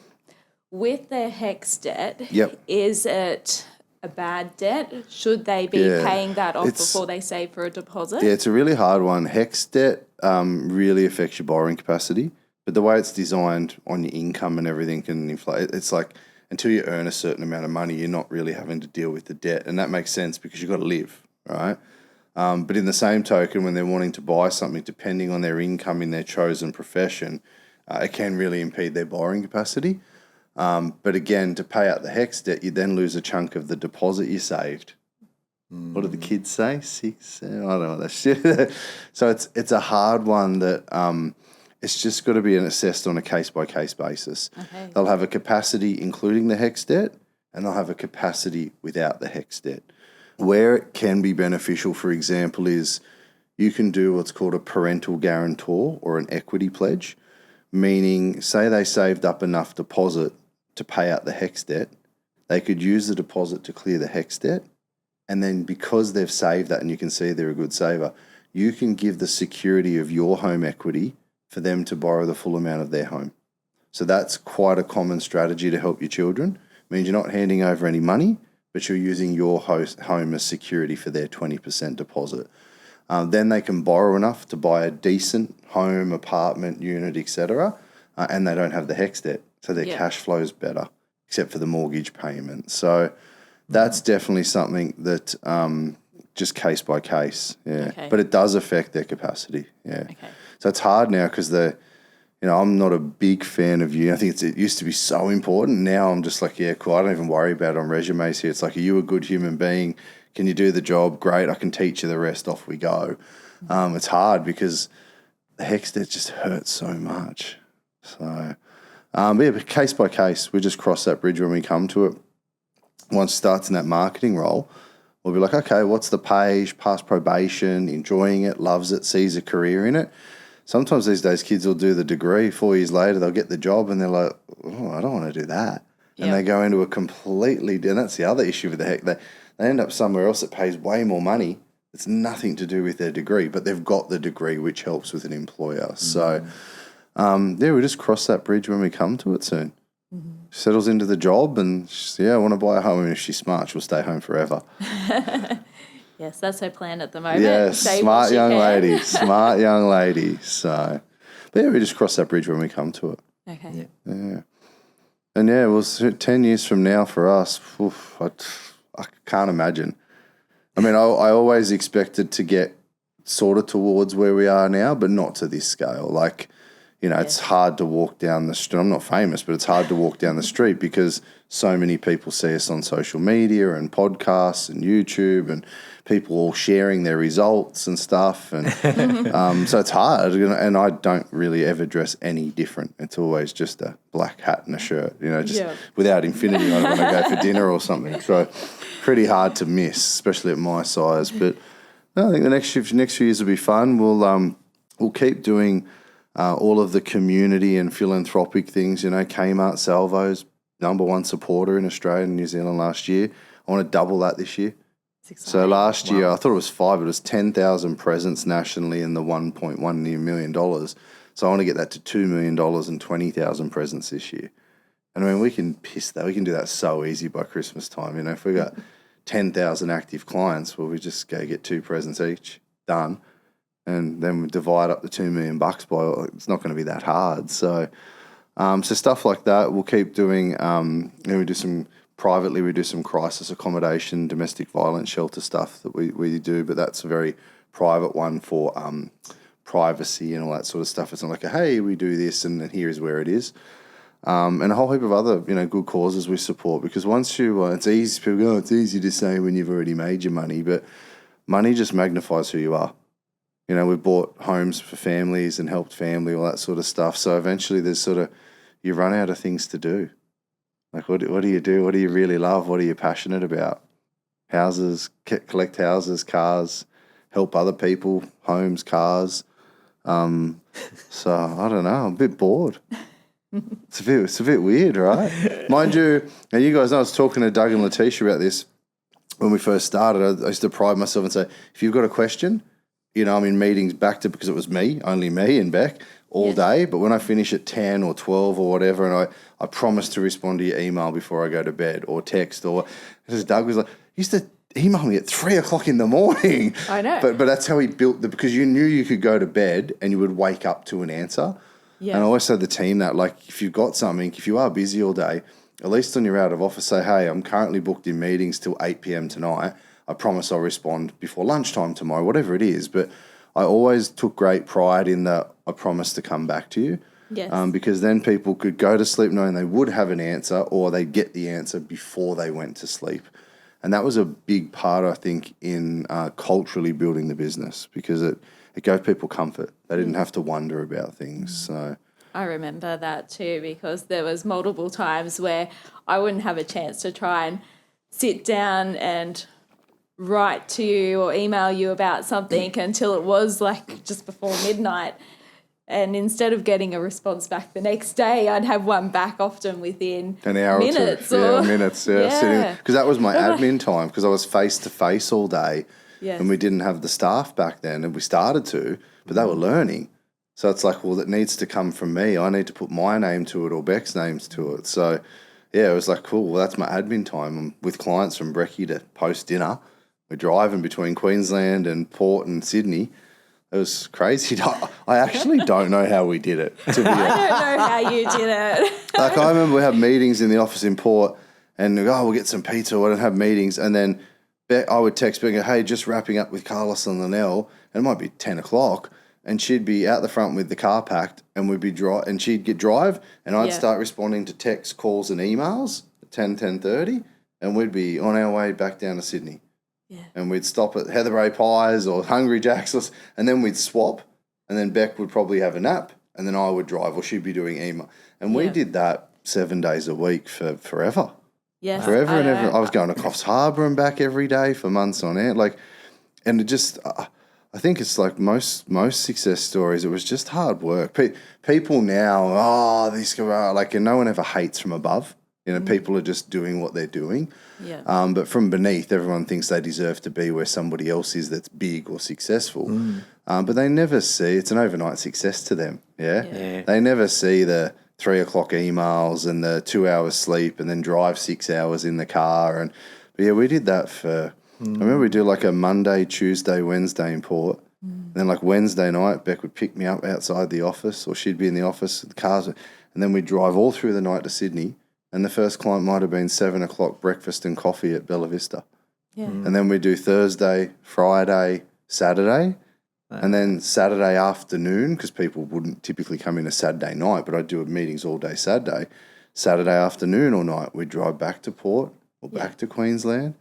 With their HECS debt, is it a bad debt? Should they be paying that off before they save for a deposit? Yeah, it's a really hard one. HECS debt really affects your borrowing capacity, but the way it's designed on your income and everything can inflate. It's like, until you earn a certain amount of money, you're not really having to deal with the debt. And that makes sense because you've got to live, right? But in the same token, when they're wanting to buy something, depending on their income in their chosen profession, it can really impede their borrowing capacity. But again, to pay out the HECS debt, you then lose a chunk of the deposit you saved. What do the kids say? 6? I don't know that shit. So it's a hard one that... it's just got to be assessed on a case-by-case basis. Okay. They'll have a capacity including the HECS debt, and they'll have a capacity without the HECS debt. Where it can be beneficial, for example, is you can do what's called a parental guarantor or an equity pledge, meaning say they saved up enough deposit to pay out the HECS debt, they could use the deposit to clear the HECS debt, and then because they've saved that and you can see they're a good saver, you can give the security of your home equity for them to borrow the full amount of their home. So that's quite a common strategy to help your children. It means you're not handing over any money, but you're using your home as security for their 20% deposit. Then they can borrow enough to buy a decent home, apartment, unit, etc., and they don't have the HECS debt, so their cash flow is better, except for the mortgage payment. So that's definitely something that just case by case, but it does affect their capacity, So it's hard now because I'm not a big fan of uni. I think it used to be so important. Now I'm just like, cool. I don't even worry about it on resumes here. It's like, are you a good human being? Can you do the job? Great. I can teach you the rest. Off we go. It's hard because the HECS debt just hurts so much. So, but case by case, we just cross that bridge when we come to it. Once it starts in that marketing role, we'll be like, okay, what's the page? Past probation, enjoying it, loves it, sees a career in it. Sometimes these days kids will do the degree, 4 years later they'll get the job and they're like, oh, I don't want to do that. And they go into a completely, and that's the other issue with the HECS. They end up somewhere else that pays way more money. It's nothing to do with their degree, but they've got the degree, which helps with an employer. So, we just cross that bridge when we come to it soon. Settles into the job and, I want to buy a home. And if she's smart, she'll stay home forever. Yes, that's her plan at the moment. Yes, smart young lady. So, but we just cross that bridge when we come to it. Okay. Yeah. And 10 years from now for us, I can't imagine. I mean, I always expected to get sort of towards where we are now, but not to this scale. Like, it's hard to walk down the street. I'm not famous, but it's hard to walk down the street because so many people see us on social media and podcasts and YouTube and people all sharing their results and stuff. And so it's hard. And I don't really ever dress any different. It's always just a black hat and a shirt, without infinity. I don't want to go for dinner or something. So pretty hard to miss, especially at my size. But I think the next few years will be fun. We'll keep doing all of the community and philanthropic things. Kmart Salvo's #1 supporter in Australia and New Zealand last year. I want to double that this year. So last year, I thought it was 5, but it was 10,000 presents nationally in the $1.1 million. So I want to get that to $2 million and 20,000 presents this year. And I mean, we can do that so easy by Christmas time. You know, if we got 10,000 active clients, well, we just go get 2 presents each, done. And then we divide up the $2 million by, it's not going to be that hard. So, so stuff like that we'll keep doing. We do some crisis accommodation, domestic violence shelter stuff that we do, but that's a very private one for privacy and all that sort of stuff. It's not like, hey, we do this and here's where it is. And a whole heap of other, good causes we support, because once you, it's easy, people go, it's easy to say when you've already made your money, but money just magnifies who you are. We bought homes for families and helped family, all that sort of stuff. So eventually there's you run out of things to do. Like, what do you do? What do you really love? What are you passionate about? Houses, collect houses, cars, help other people, homes, cars. So I don't know, I'm a bit bored. It's a bit weird, right? Mind you, and you guys know, I was talking to Doug and Letitia about this when we first started. I used to pride myself and say, if you've got a question, I'm in meetings because it was only me and Beck all day. But when I finish at 10 or 12 or whatever, and I promise to respond to your email before I go to bed or text, or because Doug was like, he used to email me at 3 o'clock in the morning. I know. But that's how he built because you knew you could go to bed and you would wake up to an answer. Yeah. And I always said to the team that, like, if you've got something, if you are busy all day, at least when you're out of office, say, hey, I'm currently booked in meetings till 8 p.m. tonight. I promise I'll respond before lunchtime tomorrow, whatever it is. But I always took great pride in that I promised to come back to you. Yes. Because then people could go to sleep knowing they would have an answer, or they'd get the answer before they went to sleep. And that was a big part, I think, in culturally building the business, because it gave people comfort. They didn't have to wonder about things. So I remember that too, because there was multiple times where I wouldn't have a chance to try and sit down and write to you or email you about something until it was like just before midnight. And instead of getting a response back the next day, I'd have one back often within an hour minutes or 2. Minutes, sitting, because that was my admin time, because I was face-to-face all day. Yes. And we didn't have the staff back then, and we started to, but they were learning. So it's like, well, it needs to come from me. I need to put my name to it or Beck's names to it. So, it was like, cool, well, that's my admin time. I'm with clients from Brekkie to post-dinner. We're driving between Queensland and Port and Sydney. It was crazy. I actually don't know how we did it, to be honest. I don't know how you did it. Like, I remember we had meetings in the office in Port, and we go, we'll get some pizza. We don't have meetings. And then I would text Beck, hey, just wrapping up with Carlos and Lynell, and it might be 10 o'clock, and she'd be out the front with the car packed, and we'd be and she'd get drive, and I'd start responding to texts, calls, and emails at 10:30, and we'd be on our way back down to Sydney. Yeah. And we'd stop at Heather Ray Pies or Hungry Jack's, and then we'd swap, and then Beck would probably have a nap, and then I would drive, or she'd be doing email. And we did that 7 days a week for forever. Yes. Forever and ever. I was going to Coffs Harbour and back every day for months on end. And it just, I think it's like most success stories, it was just hard work. People now, this guy, and no one ever hates from above. People are just doing what they're doing. Yeah. But from beneath, everyone thinks they deserve to be where somebody else is that's big or successful. But they never see, it's an overnight success to them. Yeah. They never see the 3 o'clock emails and the 2 hours sleep and then drive 6 hours in the car. But we did that for, I remember we do like a Monday, Tuesday, Wednesday in Port. And then Wednesday night, Beck would pick me up outside the office, or she'd be in the office, the cars, and then we'd drive all through the night to Sydney. And the first client might have been 7 o'clock breakfast and coffee at Bella Vista. Yeah. And then we do Thursday, Friday, Saturday. Wow. And then Saturday afternoon, because people wouldn't typically come in a Saturday night, but I'd do meetings all day Saturday. Saturday afternoon or night, we'd drive back to Port or back to Queensland.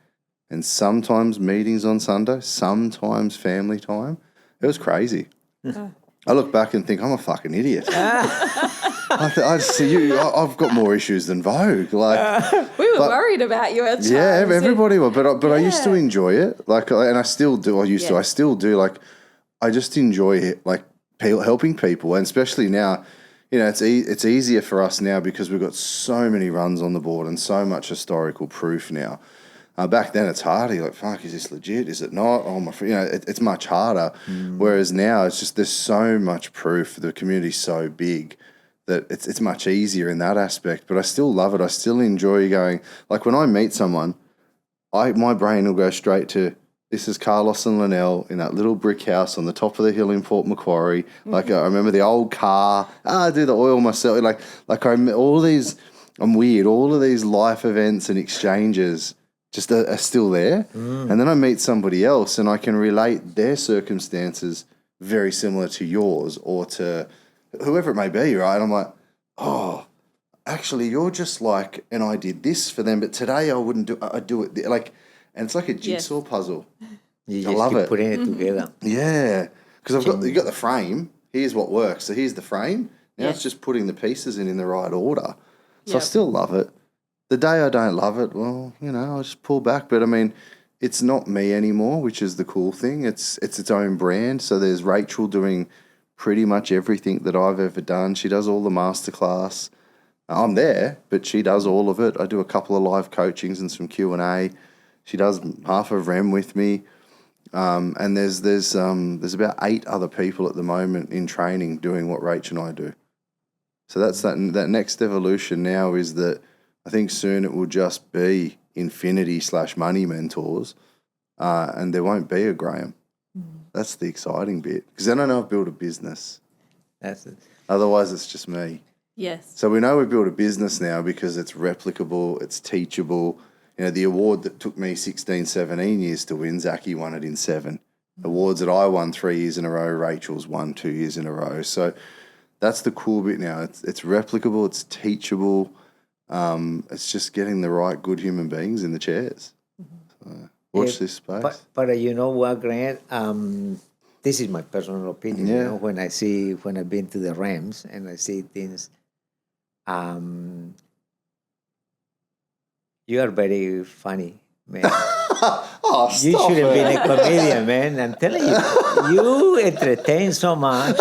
And sometimes meetings on Sunday, sometimes family time. It was crazy. I look back and think, I'm a fucking idiot. I see you. I've got more issues than Vogue. We were worried about you at times. Yeah, everybody was. But I used to enjoy it. And I still do. I still do. I just enjoy it. Helping people, and especially now, it's easier for us now because we've got so many runs on the board and so much historical proof now. Back then, it's harder. You're like, fuck, is this legit? Is it not? Oh my, it's much harder. Whereas now, it's just there's so much proof. The community's so big that it's much easier in that aspect. But I still love it. I still enjoy going. Like when I meet someone, my brain will go straight to, this is Carlos and Lynell in that little brick house on the top of the hill in Port Macquarie. Like I remember the old car. I do the oil myself. I'm weird. All of these life events and exchanges just are still there. And then I meet somebody else and I can relate their circumstances very similar to yours or to whoever it may be, right? I'm like, oh, actually, you're just like, and I did this for them, but today I'd do it like, and it's like a jigsaw puzzle. You I just love keep it. putting it together. Yeah, because you got the frame. Here's what works. So here's the frame. Now it's just putting the pieces in the right order. So I still love it. The day I don't love it, well, I just pull back. But I mean, it's not me anymore, which is the cool thing. It's its own brand. So there's Rachel doing pretty much everything that I've ever done. She does all the masterclass. I'm there, but she does all of it. I do a couple of live coachings and some Q&A. She does half of REM with me. And there's about 8 other people at the moment in training doing what Rach and I do. So that's that next evolution now is that I think soon it will just be infinity/money mentors, and there won't be a Graham. That's the exciting bit because then I know I've built a business. That's it. Otherwise, it's just me. Yes. So we know we've built a business now because it's replicable, it's teachable. The award that took me 16, 17 years to win, Zachy won it in 7. Awards that I won 3 years in a row, Rachel's won 2 years in a row. So that's the cool bit now. It's replicable, it's teachable. It's just getting the right good human beings in the chairs. So watch this space. But you know what, Grant? This is my personal opinion. Yeah. When I've been to the Rams and I see things, you are very funny, man. Oh, You stop should have it. been a comedian, man. I'm telling you, you entertain so much.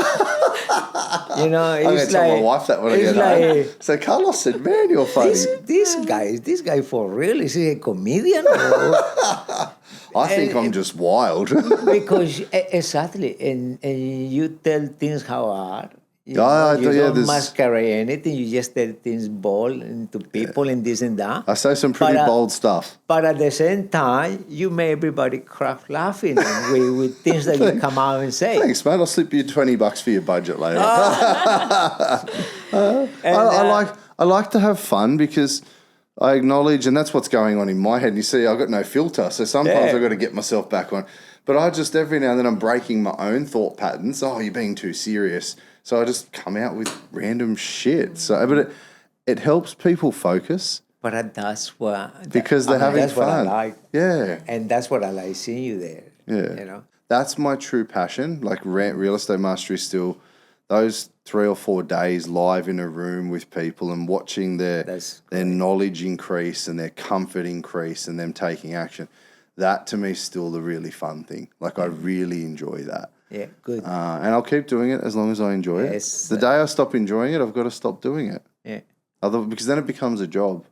I'm going to tell my wife that when I get home. So Carlos said, man, you're funny. This guy for real, is he a comedian? I think I'm just wild. Because exactly, and you tell things how are. You don't masquerade anything. You just tell things bold to people and this and that. I say some pretty bold stuff. But at the same time, you make everybody crack laughing with things that you come out and say. Thanks, man. I'll slip you $20 for your budget later. I like to have fun because I acknowledge, and that's what's going on in my head. And you see, I've got no filter, so sometimes I've got to get myself back on. But I just, every now and then, I'm breaking my own thought patterns. Oh, you're being too serious. So I just come out with random shit. So, but it helps people focus. But that's what... Because they're having fun. That's what I like. Yeah. And that's what I like seeing you there. Yeah. That's my true passion. Like real estate mastery still, those 3 or 4 days live in a room with people and watching their knowledge increase and their comfort increase and them taking action. That to me is still the really fun thing. Like I really enjoy that. Yeah, good. And I'll keep doing it as long as I enjoy it. The day I stop enjoying it, I've got to stop doing it. Yeah. Because then it becomes a job.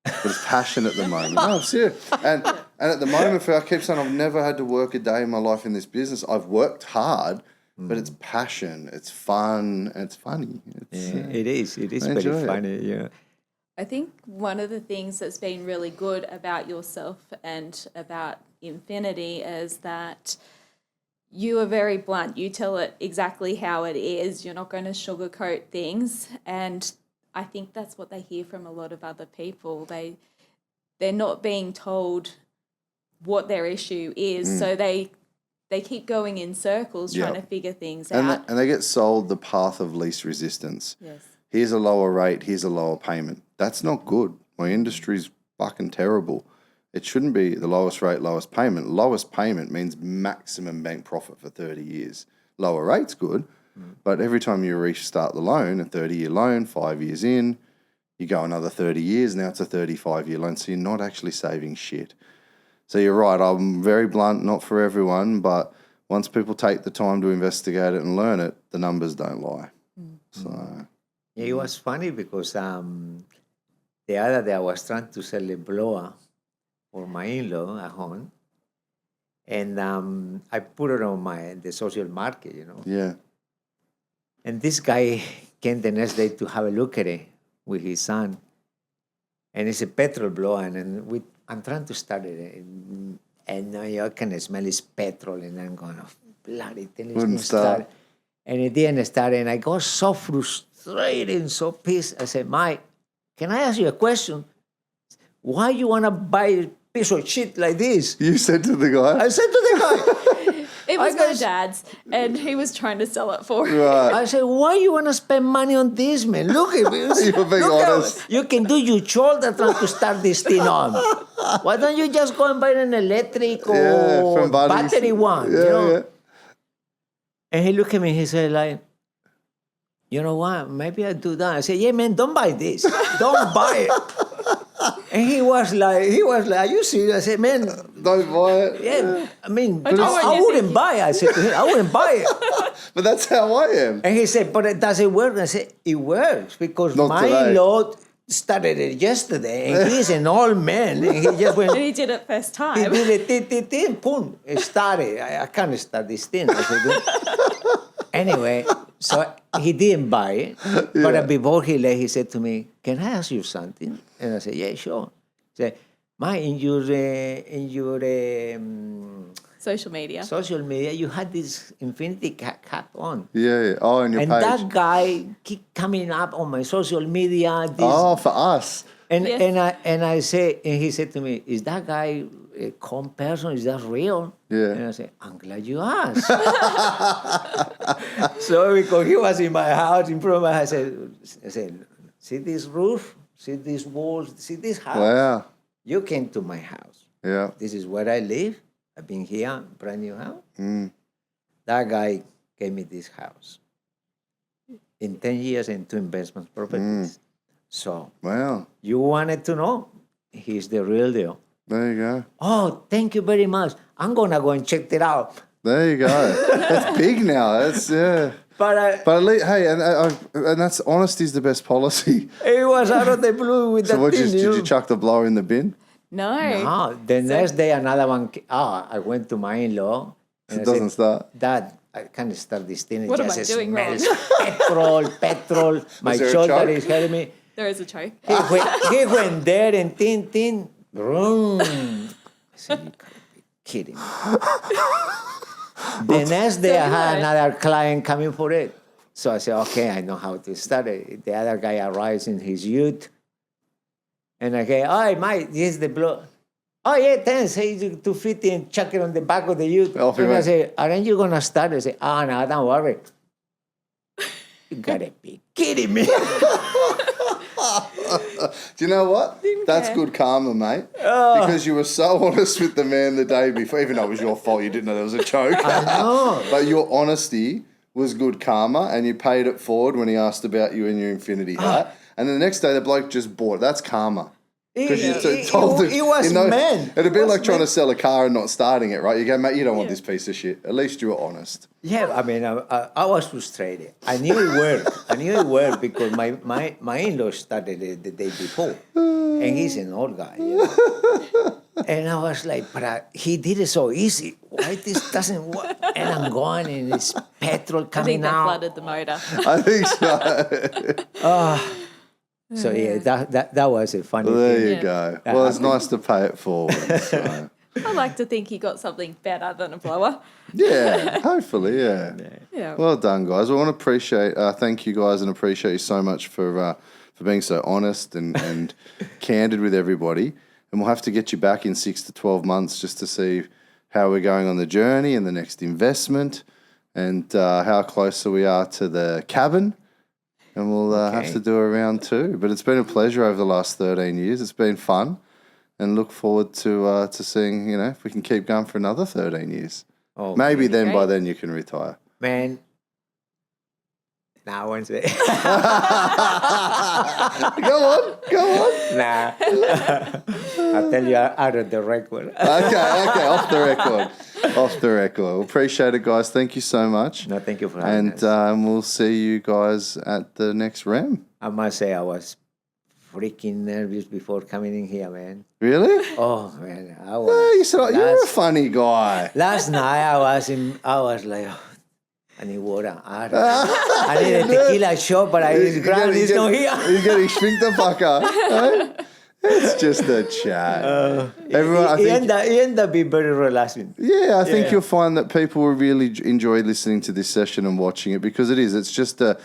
But it's passion at the moment. No, I'm serious. And at the moment, I keep saying I've never had to work a day in my life in this business. I've worked hard, but it's passion, it's fun, and it's funny. It is. It is very funny. Yeah. I think one of the things that's been really good about yourself and about Infinity is that you are very blunt. You tell it exactly how it is. You're not going to sugarcoat things. And I think that's what they hear from a lot of other people. They're not being told what their issue is. So they keep going in circles trying to figure things out. And they get sold the path of least resistance. Yes. Here's a lower rate, here's a lower payment. That's not good. My industry's fucking terrible. It shouldn't be the lowest rate, lowest payment. Lowest payment means maximum bank profit for 30 years. Lower rate's good, but every time you restart the loan, a 30-year loan, 5 years in, you go another 30 years, now it's a 35-year loan, so you're not actually saving shit. So you're right, I'm very blunt, not for everyone, but once people take the time to investigate it and learn it, the numbers don't lie. So... Yeah, it was funny because the other day I was trying to sell a blower for my in-law at home. And I put it on the social market, Yeah. And this guy came the next day to have a look at it with his son. And it's a petrol blower, and I'm trying to start it. And I can smell it's petrol, and I'm going, oh, bloody thing, it's going to start. And it didn't start, and I got so frustrated and so pissed. I said, Mike, can I ask you a question? Why you want to buy a piece of shit like this? You said to the guy? I said to the guy. It was my dad's, and he was trying to sell it for him. Right. I said, why you want to spend money on this, man? Look at this. You're being honest. You can do your shoulder trying to start this thing on. Why don't you just go and buy an electric or from buddies. battery one? Yeah. And he looked at me, he said, like, you know what? Maybe I do that. I said, yeah, man, don't buy this. Don't buy it. And he was like, are you serious? I said, man, Don't buy it. yeah. I mean, But I wouldn't buy it. I said to him, I wouldn't buy it. But that's how I am. And he said, but it doesn't work. I said, it works because Not my today. in-law started it yesterday, and he's an old man, and he just went, And he did it first he time. did it, boom, it started. I can't start this thing. I said, anyway, so he didn't buy it, but before he left, he said to me, can I ask you something? And I said, yeah, sure. He said, Mike, in your Social media. social media, you had this infinity cap on. Yeah. Oh, on your And page. that guy keep coming up on my social media. Oh, for us. And Yes. and he said to me, "Is that guy a calm person? Is that real?" Yeah. And I said, "I'm glad you asked." So because he was in my house, in front of my house, I said, "See this roof? See these walls? See this house? Wow. You came to my house. Yeah. This is where I live. I've been here, brand new house. That guy gave me this house in 10 years and 2 investment properties. So Wow. you wanted to know? He's the real deal. There you go. Oh, thank you very much. I'm going to go and check it out. There you go. That's big now. That's, yeah. But But at least, hey, and that's honesty is the best policy. it was out of the blue with So that what, thing. did you chuck the blower in the bin? No. No, the next day another one. I went to my in-law. And It I doesn't said, start. Dad, I can't start this thing. It What am just I doing wrong? smells petrol. My there a shoulder choke? is hurting me. There is a choke. He went there and tin, vroom. I said, you gotta be kidding me. The next day, I had another client coming for it. So I said, okay, I know how to start it. The other guy arrives in his ute. And I go, all right, Mike, here's the blow. Oh, yeah, thanks. Hey, 250 and chuck it on the back of the ute. Off he And I went. say, aren't you going to start? I say, no, don't worry. You gotta be kidding me. Do you know what? That's care. good karma, mate. Because you were so honest with the man the day before, even though it was your fault, you didn't know there was a choke. No. But your honesty was good karma, and you paid it forward when he asked about you and your infinity hat. And the next day, the bloke just bought it. That's karma. Because you told him. It was man. It'd be like trying to sell a car and not starting it, right? You go, mate, you don't want this piece of shit. At least you were honest. Yeah, I mean, I was frustrated. I knew it worked because my in-law started it the day before. And he's an old guy. You know? And I was like, but he did it so easy. Why this doesn't work? And I'm going and it's petrol I think coming they out. flooded the motor. I think so. So yeah, that was a funny There thing. you Yeah. go. Well, it's nice to pay it forward. So. I like to think he got something better than a blower. Yeah, hopefully, yeah. Yeah. Well done, guys. I want to appreciate, thank you guys, and appreciate you so much for being so honest and candid with everybody. And we'll have to get you back in 6 to 12 months just to see how we're going on the journey and the next investment, and how closer we are to the cabin. And we'll have to do a round 2. But it's been a pleasure over the last 13 years. It's been fun, and look forward to seeing, if we can keep going for another 13 years. Oh, Maybe then, great. by then, you can retire. man. Now once Go on. Nah. I'll tell you out of the record. Okay, off the record. Well, appreciate it, guys. Thank you so much. No, thank you for having And us. we'll see you guys at the next REM. I must say I was freaking nervous before coming in here, man. Really? Oh man, I was. You're a funny guy. Last night I was like, oh, I need water. I need a tequila shot, but his ground is not here. He's getting sphincter fucker. Right? It's just a chat. Everyone, He ended up being very relaxing. Yeah, I think you'll find that people will really enjoy listening to this session and watching it because it is. It's just a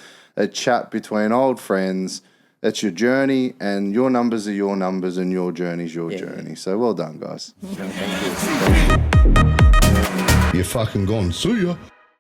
chat between old friends. That's your journey, and your numbers are your numbers, and your journey's your journey. So well done, guys. No, thank you. You're fucking gone. See ya.